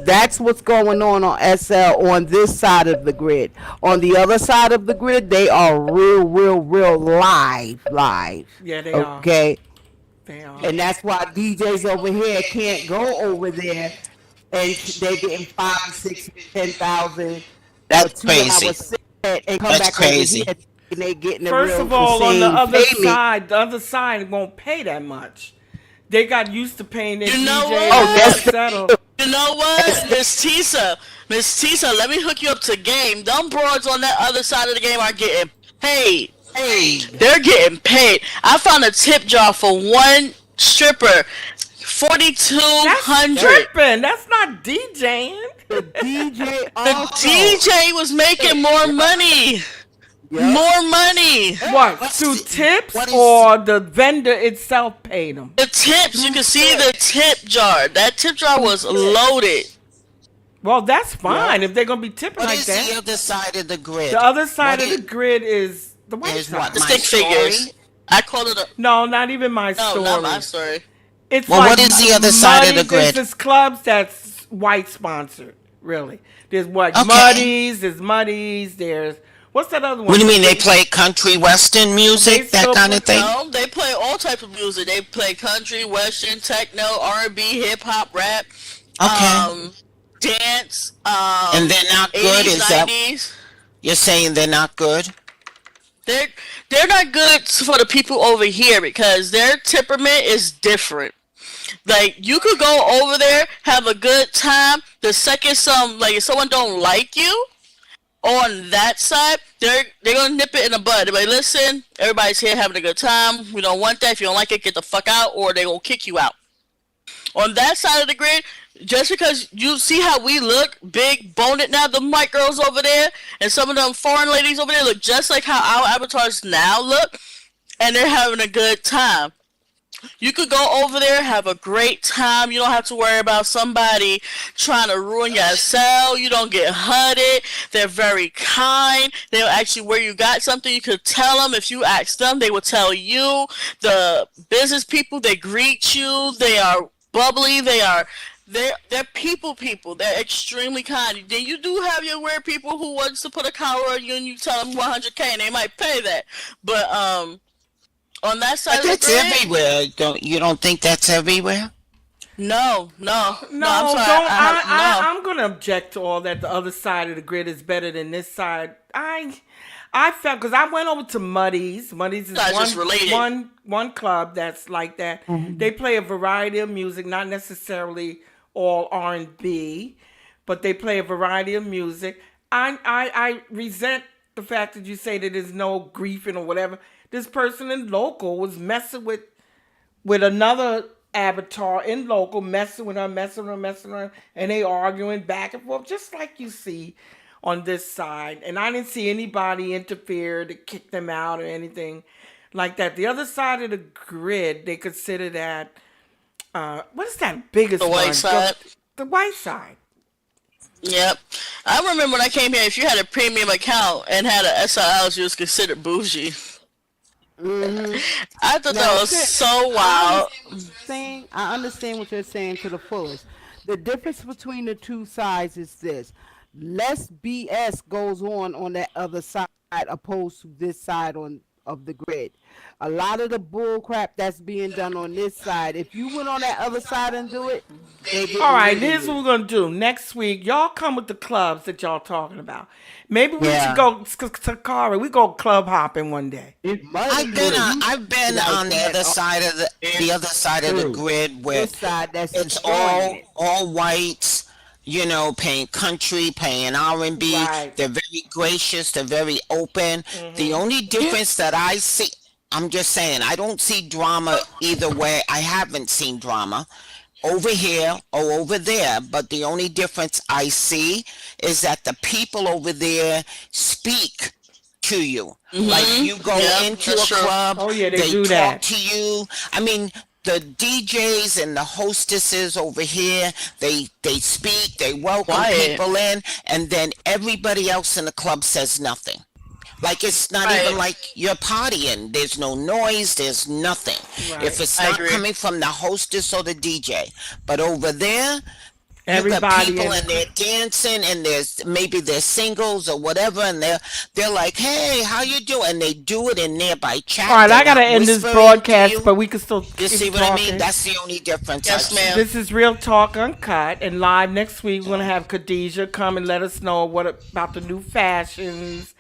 That's what's going on SL on this side of the grid. On the other side of the grid, they are real live. Yeah, they are. Okay? They are. And that's why DJs over here can't go over there and they're getting 5, 6, 10,000. That's 2 crazy. hour set and come That's back crazy. over here and they getting the First real of all, on the same other payment. side won't pay that much. They got used to paying their You know DJs. what? Oh, that's settle. You know what? Miss Tisa, let me hook you up to game. Them broads on that other side of the game are getting paid. They're getting paid. I found a tip jar for one stripper, That's 4,200. stripping. That's not DJing. The DJ The also. DJ was making more money. More money. What? What's Through the- tips what is- or the vendor itself paid them? The tips, you can see the tip jar. That tip jar was loaded. Well, that's fine if they're gonna be tipping What like is that. the other side of the grid? The other side What of the grid is the white is side. what, The my stick figures. story? I call it a No, not even my no, story. not my story. It's Well, like what is the other side of the Muddies, grid? There's clubs that's white sponsored. Really, there's what Okay. Muddies. There's what's that other one? What do you mean they play country western music, They that still kind of play- thing? No, they play all types of music. They play country, western, techno, R&B, hip hop, rap, Okay. dance, And they're not good, 80s, is that 90s. you're saying they're not good? They're not good for the people over here because their temperament is different. Like you could go over there, have a good time. The second if someone don't like you on that side, they're gonna nip it in the bud. They're like, listen, everybody's here having a good time. We don't want that. If you don't like it, get the fuck out, or they gonna kick you out. On that side of the grid, Just because you see how we look big boned now, the white girls over there and some of them foreign ladies over there look just like how our avatars now look, and they're having a good time. You could go over there, have a great time. You don't have to worry about somebody trying to ruin your cell. You don't get hutted. They're very kind. They'll actually, where you got something, you could tell them. If you ask them, they will tell you. The business people, they greet you. They are bubbly. They're people. They're extremely kind. Then you do have your weird people who wants to put a collar on you and you tell them 100K and they might pay that. But on that side But of the that's grid, everywhere. Don't think that's everywhere? No, I'm sorry. don't. No. I'm going to object to all that. The other side of the grid is better than this side. I felt because I went over to Muddy's. Muddy's is Guys just related. one club that's like that. They play a variety of music, not necessarily all R&B, but they play a variety of music. I resent the fact that you say that there's no griefing or whatever. This person in local was messing with another avatar in local, messing with her, and they arguing back and forth, just like you see on this side. And I didn't see anybody interfere to kick them out or anything like that. The other side of the grid, they consider that, what is that biggest The white one? side. The white side. Yep. I remember when I came here, if you had a premium account and had a SRL, you was considered bougie. I thought that was so wild. I understand what you're saying to the fullest. The difference between the two sides is this: less BS goes on that other side opposed to this side on of the grid. A lot of the bull crap that's being done on this side, if you went on that other side and do it, they get All right, rid of here's what you. we're gonna do. Next week, y'all come with the clubs that y'all talking about. Maybe we should Yeah. go to Kara. We go club hopping one day. It Muddy I've been like on the that. other side of the other side of the True. grid where This side that's it's destroying it. all whites, paying country, paying R&B. Right. They're very gracious, they're very open. The only difference that I see, I'm just saying, I don't see drama either way. I haven't seen drama over here or over there, but the only difference I see is that the people over there speak to you. Like you go Yeah, into that's a true. club, Oh, yeah, they do talk that. to you. I mean, the DJs and the hostesses over here, they speak, they welcome Quiet. people in, and then everybody else in the club says nothing. Like it's not Right. even like you're partying. There's no noise. There's nothing. Right. If it's I not agree. coming from the hostess or the DJ. But over there, you got Everybody people in and they're dancing and there's maybe they're singles or whatever and they're like, hey, how you doing? And they do it in there by chat. All right, They're I gotta not end this whispering to broadcast, you. but we can still You keep see what I mean? talking. That's the only difference. Yes, I see. ma'am. This is Real Talk Uncut, and live next week we're gonna have Khadijah come and let us know what about the new fashions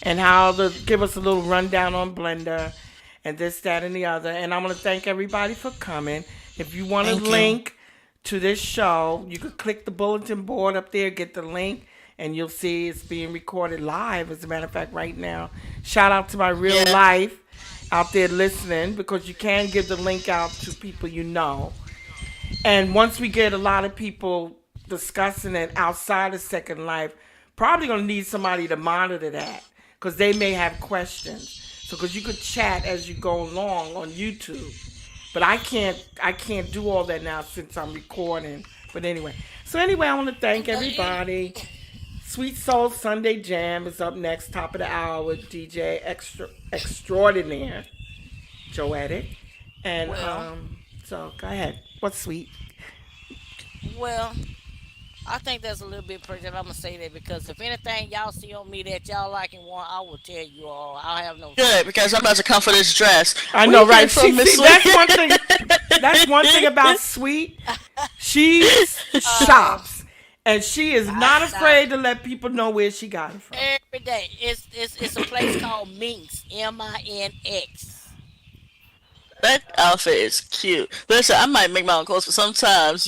and how to give us a little rundown on Blender and this, that, and the other. And I'm gonna thank everybody for coming. If you want a Thank you. link to this show, you could click the bulletin board up there, get the link, and you'll see it's being recorded live. As a matter of fact, right now. Shout out to my real Yeah. life out there listening, because you can give the link out to people you know. And once we get a lot of people discussing it outside of Second Life, probably gonna need somebody to monitor that because they may have questions. So because you could chat as you go along on YouTube, but I can't do all that now since I'm recording. But anyway, I want to thank everybody. Sweet Soul Sunday Jam is up next, top of the hour with DJ Extraordinaire Joetic, and Well. so go ahead. What's sweet? Well, I think that's a little bit personal. I'm gonna say that because if anything y'all see on me that y'all like and want, I will tell you all. I have no Good, secret. because I'm about to come for this dress. I Where know, you came right? from, Miss Lee? That's one thing. That's one thing about Sweet. She shops, and she is not I shop afraid to let people know where she got it from. every day. It's a place called Minx, Minx. That outfit is cute. Listen, I might make my own clothes, but sometimes